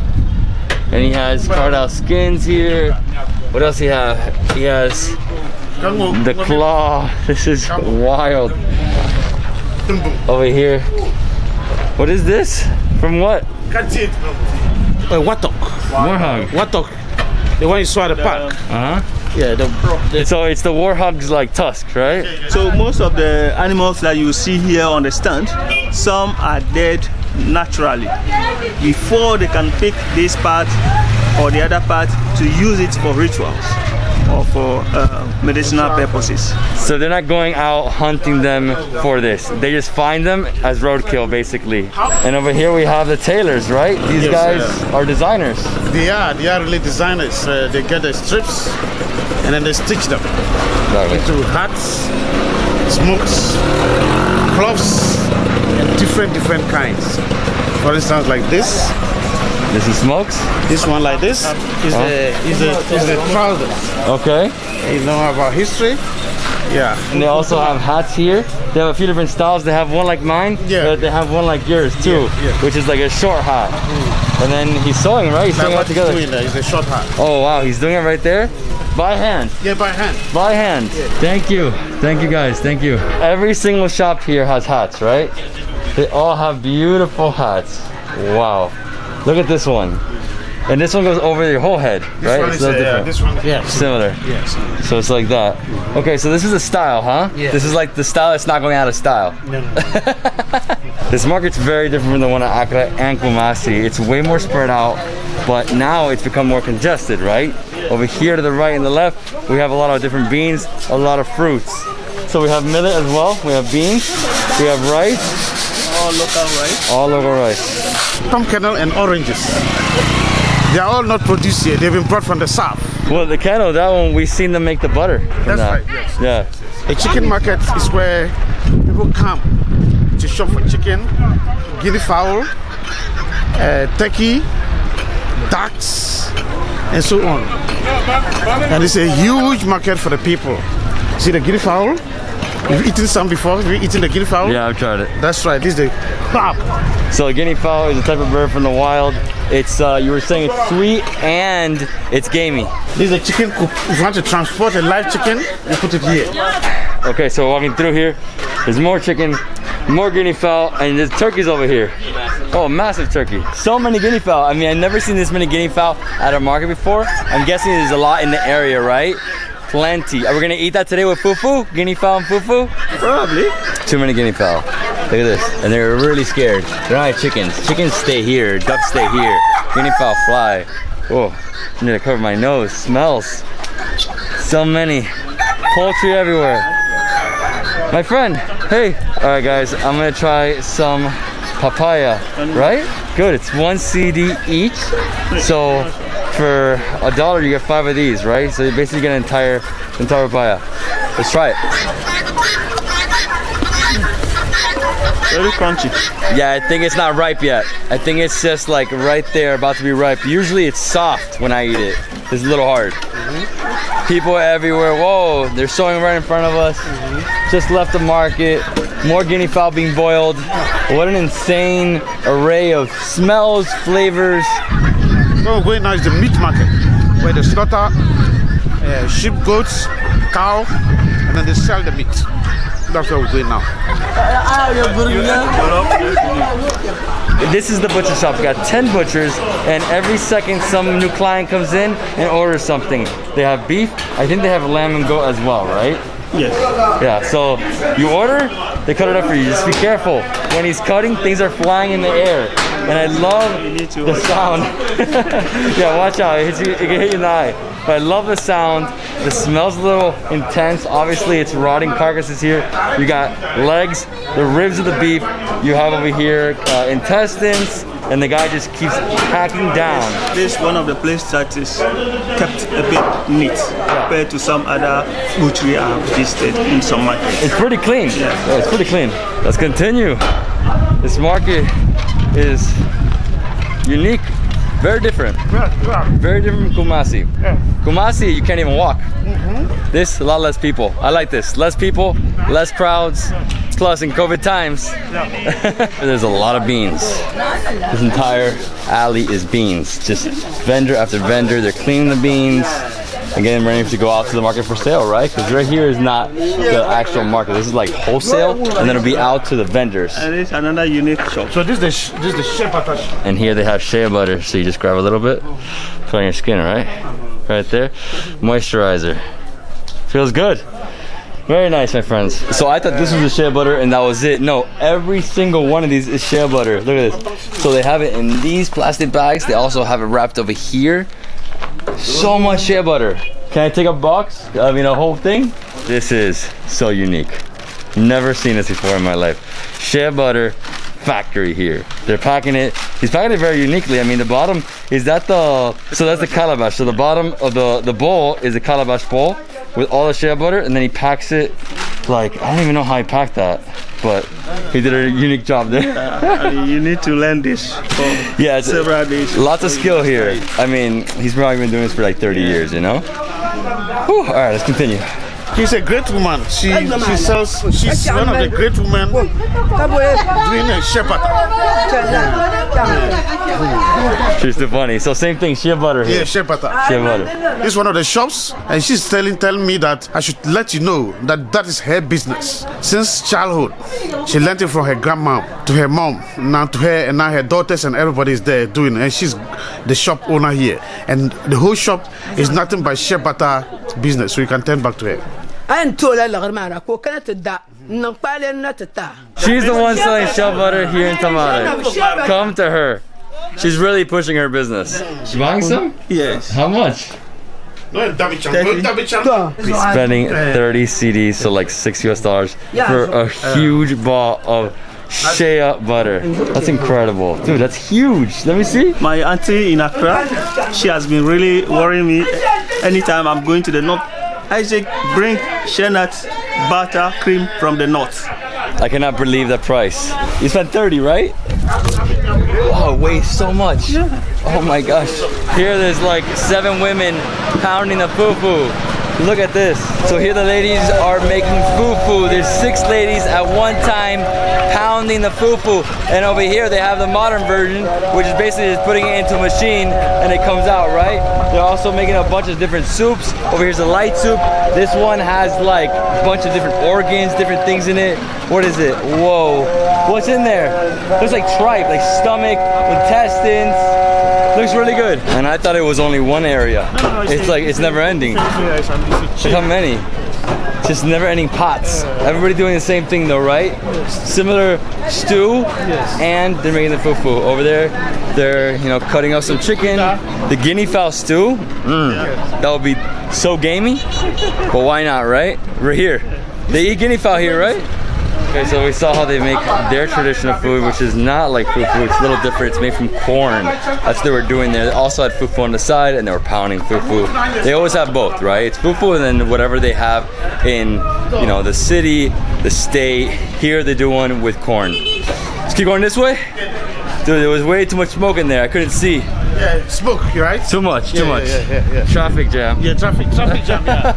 And he has crocodile skins here. What else he have? He has the claw. This is wild. Over here. What is this? From what? Watok. Warhog. Watok. The one you saw at the park. Yeah. So it's the warhog's like tusks, right? So most of the animals that you see here on the stand, some are dead naturally before they can pick this part or the other part to use it for rituals or for medicinal purposes. So they're not going out hunting them for this. They just find them as roadkill, basically. And over here we have the tailors, right? These Yes, guys are designers. They are really designers. They get the strips and then they stitch them into hats, smokes, cloths, and different kinds. For instance, like this. This is smokes. This one like this is the trousers. Okay. You know about history? Yeah. And they also have hats here. They have a few different styles. They have one like mine. Yeah. But they have one like yours too, which is like a short hat. And then he's sewing, right? He's sewing it together. Doing that is a short hat. Oh wow, he's doing it right there. By hand. Yeah, by hand. By hand. Yeah. Thank you. Thank you guys. Thank you. Every single shop here has hats, right? They all have beautiful hats. Wow. Look at this one. And this one goes over your whole head, right? This one is different. This one, similar. Yes. So it's like that. Okay, so this is a style, huh? Yeah. This is like the style that's not going out of style. No. This market's very different from the one at Accra and Kumasi. It's way more spread out, but now it's become more congested, right? Over here to the right and the left, we have a lot of different beans, a lot of fruits. So we have millet as well, we have beans, we have rice. All local rice. All local rice. Palm kernel and oranges. They are all not produced here. They've been brought from the south. Well, the kernel, that one, we've seen them make the butter from That's that. right, yes. Yeah. A chicken market is where people come to shop for chicken, guinea fowl, turkey, ducks, and so on. And it's a huge market for the people. See the guinea fowl? You've eaten some before? Have you eaten the guinea fowl? Yeah, I've tried it. That's right. This is the crab. So a guinea fowl is a type of bird from the wild. It's, you were saying it's sweet and it's gamey. This is a chicken coop. If you want to transport a live chicken, you put it here. Okay, so walking through here, there's more chicken, more guinea fowl, and there's turkeys over here. Oh, massive turkey. So many guinea fowl. I mean, I've never seen this many guinea fowl at a market before. I'm guessing there's a lot in the area, right? Plenty. Are we gonna eat that today with fufu? Guinea fowl and fufu? Probably. Too many guinea fowl. Look at this. And they're really scared. They're not like chickens. Chickens stay here. Ducks stay here. Guinea fowl fly. Oh, I need to cover my nose. Smells. So many. Poultry everywhere. My friend. Hey. All right, guys. I'm gonna try some papaya. Right? Good. It's 1 CD each. So for $1 you get 5 of these, right? So you basically get an entire papaya. Let's try it. Very crunchy. Yeah, I think it's not ripe yet. I think it's just like right there, about to be ripe. Usually it's soft when I eat it. It's a little hard. People everywhere. Whoa, they're sewing right in front of us. Just left the market. More guinea fowl being boiled. What an insane array of smells, flavors. Where we're going now is the meat market, where they slaughter sheep, goats, cow, and then they sell the meat. That's what we're doing now. This is the butcher shop. We got 10 butchers, and every second some new client comes in and orders something. They have beef. I think they have lamb and goat as well, right? Yes. Yeah, so you order, they cut it up for you. Just be careful. When he's cutting, things are flying in the air. And I love the sound. Yeah, watch out, it can hit you in the eye. But I love the sound. The smell's a little intense. Obviously, it's rotting carcasses here. You got legs, the ribs of the beef. You have over here intestines, and the guy just keeps hacking down. This is one of the places that is kept a bit neat compared to some other butchery I have visited in some markets. It's pretty clean. Yeah, it's pretty clean. Let's continue. This market is unique. Very different. Very different from Kumasi. Kumasi, you can't even walk. This, a lot less people. I like this. Less people, less crowds. Plus, in COVID times, there's a lot of beans. This entire alley is beans. Just vendor after vendor. They're cleaning the beans. Again, ready to go out to the market for sale, right? Because right here is not the actual market. This is like wholesale, and then it'll be out to the vendors. And it's another unique shop. So this is the Shea butter. And here they have Shea butter, so you just grab a little bit, put on your skin, right? Right there, moisturizer. Feels good. Very nice, my friends. So I thought this was the Shea butter and that was it. No, every single one of these is Shea butter. Look at this. So they have it in these plastic bags. They also have it wrapped over here. So much Shea butter. Can I take a box? I mean, a whole thing? This is so unique. Never seen this before in my life. Shea butter factory here. They're packing it. He's packing it very uniquely. I mean, the bottom, is that the, so that's the calabash. So the bottom of the bowl is a calabash bowl with all the shea butter, and then he packs it like, I don't even know how he packed that, but he did a unique job there. You need to learn this for several days. Lots of skill here. I mean, he's probably been doing this for like 30 years, you know? Whew. All right, let's continue. She's a great woman. She's one of the great women doing a Shea butter. She's too funny. So same thing, Shea butter here. Yeah, Shea butter. Shea butter. This is one of the shops, and she's telling me that I should let you know that that is her business. Since childhood, she learned it from her grandma to her mom, now to her, and now her daughters and everybody is there doing it. And she's the shop owner here. And the whole shop is nothing but Shea butter business, so you can turn back to her. She's the one selling shea butter here in Tamale. Come to her. She's really pushing her business. You buying some? Yes. How much? He's spending 30 CDs, so like $6 US, for a huge ball of shea butter. That's incredible. Dude, that's huge. Let me see. My auntie in Accra, she has been really worrying me anytime I'm going to the north. I say, bring shea nuts, butter, cream from the north. I cannot believe that price. You spent 30, right? Wow, it weighs so much. Oh my gosh. Here there's like 7 women pounding the fufu. Look at this. So here the ladies are making fufu. There's 6 ladies at one time pounding the fufu. And over here they have the modern version, which is basically just putting it into a machine and it comes out, right? They're also making a bunch of different soups. Over here's the light soup. This one has like a bunch of different organs, different things in it. What is it? Whoa. What's in there? Looks like tripe, like stomach, intestines. Looks really good. And I thought it was only one area. It's like, it's never ending. Look how many. Just never ending pots. Everybody doing the same thing though, right? Similar stew, and they're making the fufu. Over there, they're, you know, cutting up some chicken. The guinea fowl stew, that would be so gamey, but why not, right? We're here. They eat guinea fowl here, right? Okay, so we saw how they make their traditional food, which is not like fufu. It's a little different. It's made from corn. That's what they were doing there. They also had fufu on the side, and they were pounding fufu. They always have both, right? It's fufu and then whatever they have in, you know, the city, the state. Here they do one with corn. Let's keep going this way. Dude, there was way too much smoke in there. I couldn't see. Yeah, smoke, right? Too much, too much. Yeah. Traffic jam. Yeah, traffic jam, yeah.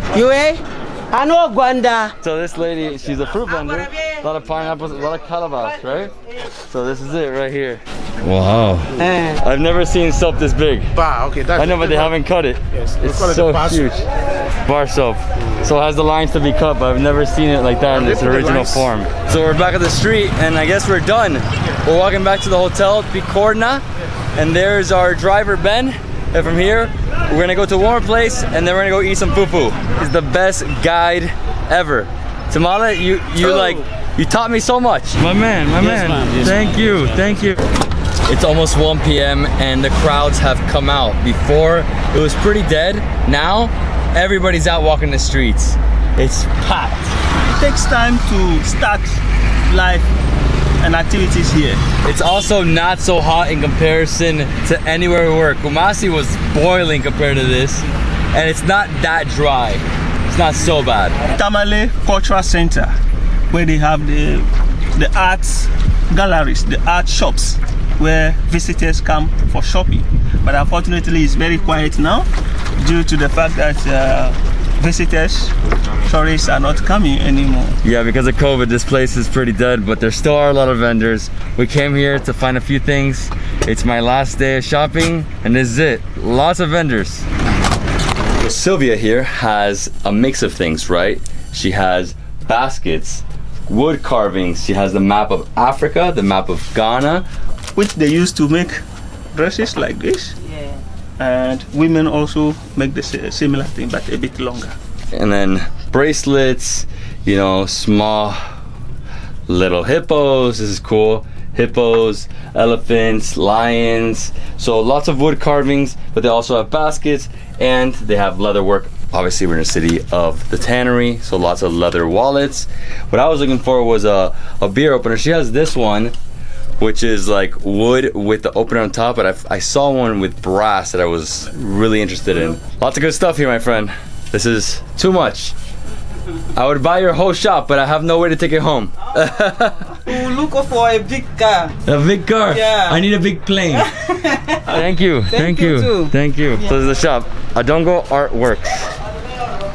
So this lady, she's a fruit vendor. A lot of pineapples, a lot of calabash, right? So this is it right here. Wow. I've never seen soap this big. Bar, okay, that's I know, but they haven't cut it. Yes, It's call it so the bar huge. soap. Bar soap. So it has the lines to be cut, but I've never seen it like that in its original form. So we're back at the street, and I guess we're done. We're walking back to the hotel, Picorna, and there's our driver, Ben. And from here, we're gonna go to a warmer place, and then we're gonna go eat some fufu. He's the best guide ever. Tamale, you taught me so much. My man, Yes, thank you, thank you. It's almost 1 p.m. and the crowds have come out. Before, it was pretty dead. Now, everybody's out walking the streets. It's packed. It takes time to start life and activities here. It's also not so hot in comparison to anywhere we were. Kumasi was boiling compared to this, and it's not that dry. It's not so bad. Tamale Cultural Center, where they have the arts galleries, the art shops, where visitors come for shopping. But unfortunately, it's very quiet now due to the fact that visitors, tourists are not coming anymore. Yeah, because of COVID, this place is pretty dead, but there still are a lot of vendors. We came here to find a few things. It's my last day of shopping, and this is it. Lots of vendors. Sylvia here has a mix of things, right? She has baskets, wood carvings. She has the map of Africa, the map of Ghana, which they used to make dresses like this. Yeah. And women also make the similar thing, but a bit longer. and then bracelets, you know, small little hippos. This is cool. Hippos, elephants, lions. So lots of wood carvings, but they also have baskets and they have leather work. Obviously we're in the city of the Tannery, so lots of leather wallets. What I was looking for was a beer opener. She has this one, which is like wood with the opener on top, but I saw one with brass that I was really interested in. Lots of good stuff here, my friend. This is too much. I would buy your whole shop, but I have no way to take it home. Look for a big car. A big car? Yeah. I need a big plane. Thank you. Thank you. too. Thank you. Yeah. So there's the shop, Adongo Artworks.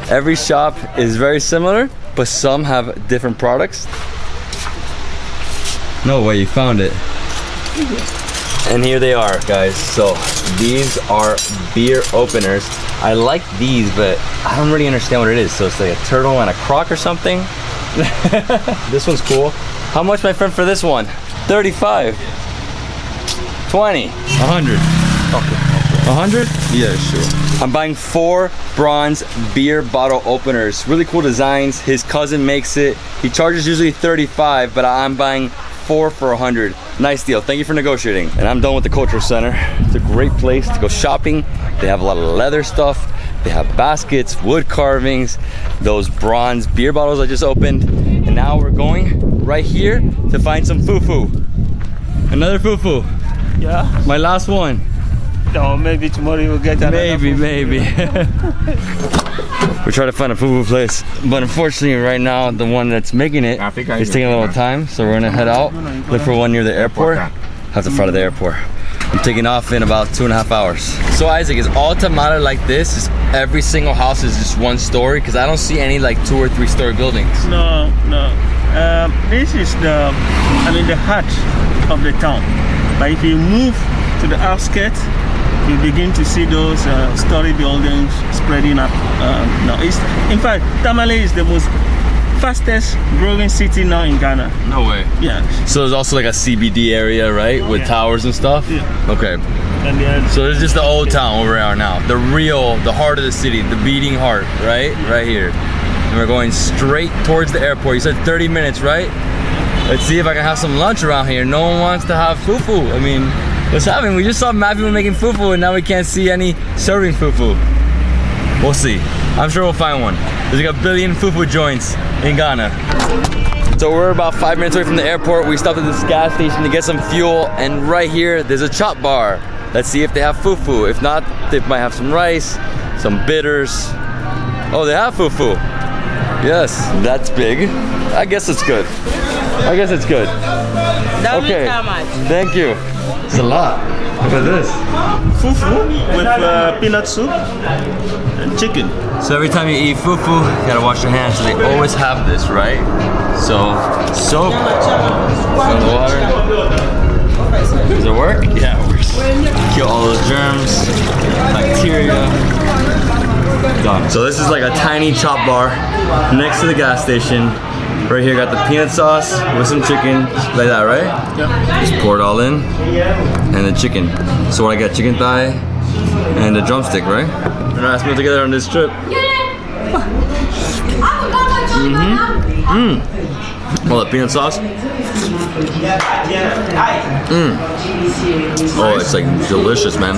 Every shop is very similar, but some have different products. No way, you found it. And here they are, guys. So these are beer openers. I like these, but I don't really understand what it is. So it's like a turtle and a croc or something. This one's cool. How much, my friend, for this one? 35. 20. 100. Okay. 100? Yeah, sure. I'm buying 4 bronze beer bottle openers. Really cool designs. His cousin makes it. He charges usually 35, but I'm buying 4 for 100. Nice deal. Thank you for negotiating. And I'm done with the cultural center. It's a great place to go shopping. They have a lot of leather stuff. They have baskets, wood carvings, those bronze beer bottles I just opened. And now we're going right here to find some fufu. Another fufu. Yeah. My last one. No, maybe tomorrow you'll get another. Maybe. We're trying to find a fufu place, but unfortunately right now the one that's making it is taking a little time, so we're gonna head out, look for one near the airport. Have to fly to the airport. I'm taking off in about 2.5 hours. So Isaac, is all Tamale like this? Is every single house is just one story? Because I don't see any like 2 or 3 story buildings. No. This is the heart of the town. But if you move to the outskirts, you begin to see those story buildings spreading up. In fact, Tamale is the most fastest growing city now in Ghana. No way. Yeah. So there's also like a CBD area, right? With towers and stuff? Yeah. Okay. And so there's just the old town where we are now. The heart of the city, the beating heart, right? Right here. And we're going straight towards the airport. You said 30 minutes, right? Let's see if I can have some lunch around here. No one wants to have fufu. I mean, what's happening? We just saw mad people making fufu and now we can't see any serving fufu. We'll see. I'm sure we'll find one. There's like a billion fufu joints in Ghana. So we're about 5 minutes away from the airport. We stopped at this gas station to get some fuel, and right here there's a chop bar. Let's see if they have fufu. If not, they might have some rice, some bitters. Oh, they have fufu. Yes, that's big. I guess it's good. Okay. How much? Thank you. It's a lot. Look at this. Fufu with peanut soup and chicken. So every time you eat fufu, you gotta wash your hands. So they always have this, right? So soap, some water. Does it work? Yeah, it works. Kill all those germs, bacteria. Done. So this is like a tiny chop bar next to the gas station. Right here, got the peanut sauce with some chicken, like that, right? Yeah. Just pour it all in, and the chicken. So I got chicken thigh and a drumstick, right? We're not meal together on this trip. Oh, the peanut sauce. Oh, it's like delicious, man.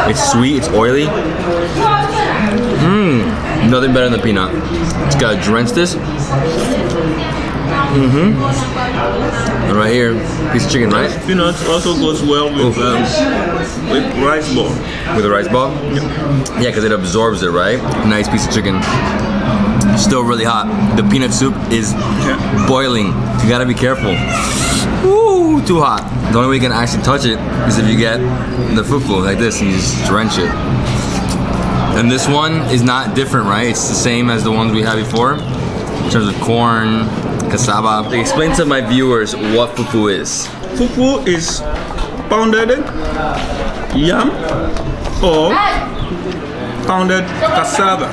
It's sweet, it's oily. Nothing better than the peanut. It's gotta drench this. And right here, piece of chicken, right? Peanut also goes well with rice ball. With a rice ball? Yeah, because it absorbs it, right? Nice piece of chicken. Still really hot. The peanut soup is boiling. You gotta be careful. Ooh, too hot. The only way you can actually touch it is if you get the fufu like this and you just drench it. And this one is not different, right? It's the same as the ones we had before in terms of corn, cassava. Explain to my viewers what fufu is. Fufu is pounded yam or pounded cassava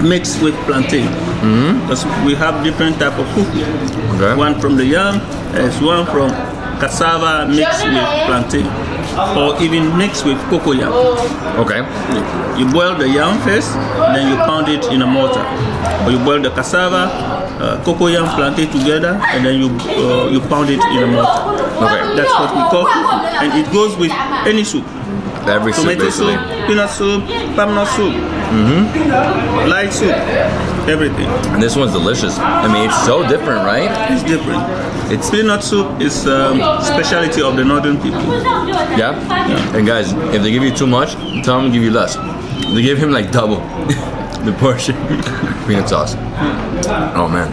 mixed with plantain. Because we have different type of fufu. Okay. One from the yam, there's one from cassava mixed with plantain, or even mixed with cocoyam. Okay. You boil the yam first, then you pound it in a mortar. Or you boil the cassava, cocoyam, plantain together, and then you pound it in a mortar. Okay. That's what we call fufu, and it goes with any soup. Every soup, Tomato basically. soup, peanut soup, palm soup, light soup, everything. And this one's delicious. I mean, it's so different, right? It's different. It's Peanut soup is specialty of the northern people. Yeah? And guys, if they give you too much, tell them to give you less. They give him like double the portion. Peanut sauce. Oh man.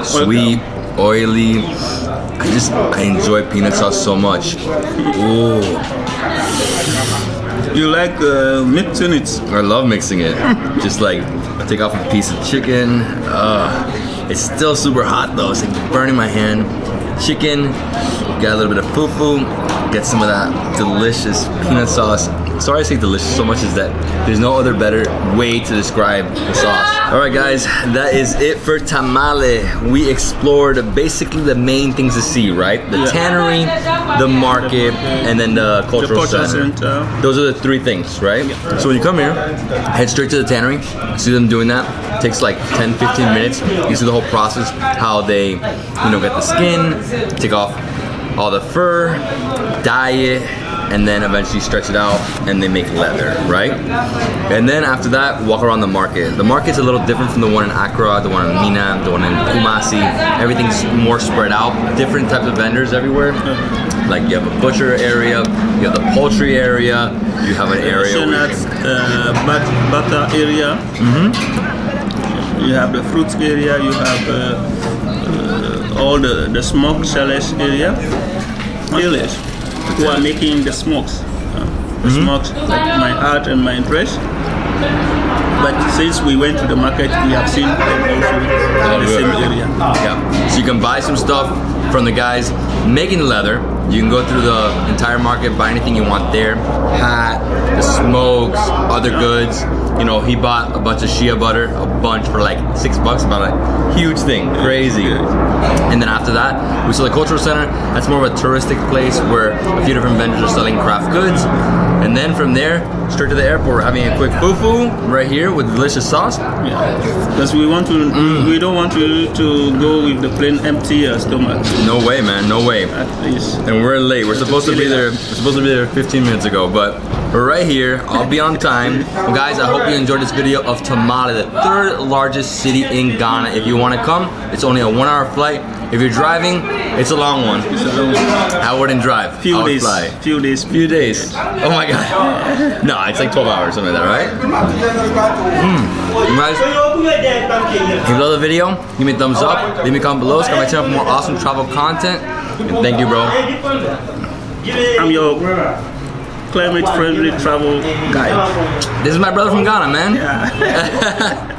Sweet, oily. I enjoy peanut sauce so much. Ooh. You like mixing it? I love mixing it. Just like take off a piece of chicken. It's still super hot though. It's like burning my hand. Chicken, got a little bit of fufu, get some of that delicious peanut sauce. Sorry I say delicious so much is that there's no other better way to describe the sauce. All right guys, that is it for Tamale. We explored basically the main things to see, right? The tannery, the market, and then the cultural center. Those are the three things, right? So when you come here, head straight to the tannery. See them doing that. It takes like 10-15 minutes. You see the whole process, how they, get the skin, take off all the fur, dye it, and then eventually stretch it out and they make leather, right? And then after that, walk around the market. The market's a little different from the one in Accra, the one in Mina, the one in Kumasi. Everything's more spread out, different types of vendors everywhere. Like you have a butcher area, you have the poultry area, you have an area where butter area. You have the fruits area, you have all the smoked shellfish area. Dealers who are making the smokes. The smokes, like my heart and my interest. But since we went to the market, we have seen them also in the same area. Yeah. So you can buy some stuff from the guys making the leather. You can go through the entire market, buy anything you want there. Hat, the smokes, other goods. He bought a bunch of Shea butter, a bunch for like $6, about a huge thing, crazy. And then after that, we saw the cultural center. That's more of a touristic place where a few different vendors are selling craft goods. And then from there, straight to the airport, we're having a quick fufu right here with delicious sauce. Yeah, because we don't want you to go with the plain empty stomach. No way, man, no way. At least. And we're late. We're supposed to be there. We're supposed to be there 15 minutes ago, but we're right here. I'll be on time. Well, guys, I hope you enjoyed this video of Tamale, the third largest city in Ghana. If you want to come, it's only a 1-hour flight. If you're driving, it's a long one. I wouldn't drive. Few days. Fly. Few days. Oh my god. No, it's like 12 hours, something like that, right? Guys, if you love the video, give me a thumbs up. Leave me a comment below. Subscribe to my channel for more awesome travel content. And thank you, bro. I'm your climate-friendly travel guide. This is my brother from Ghana, man. Yeah.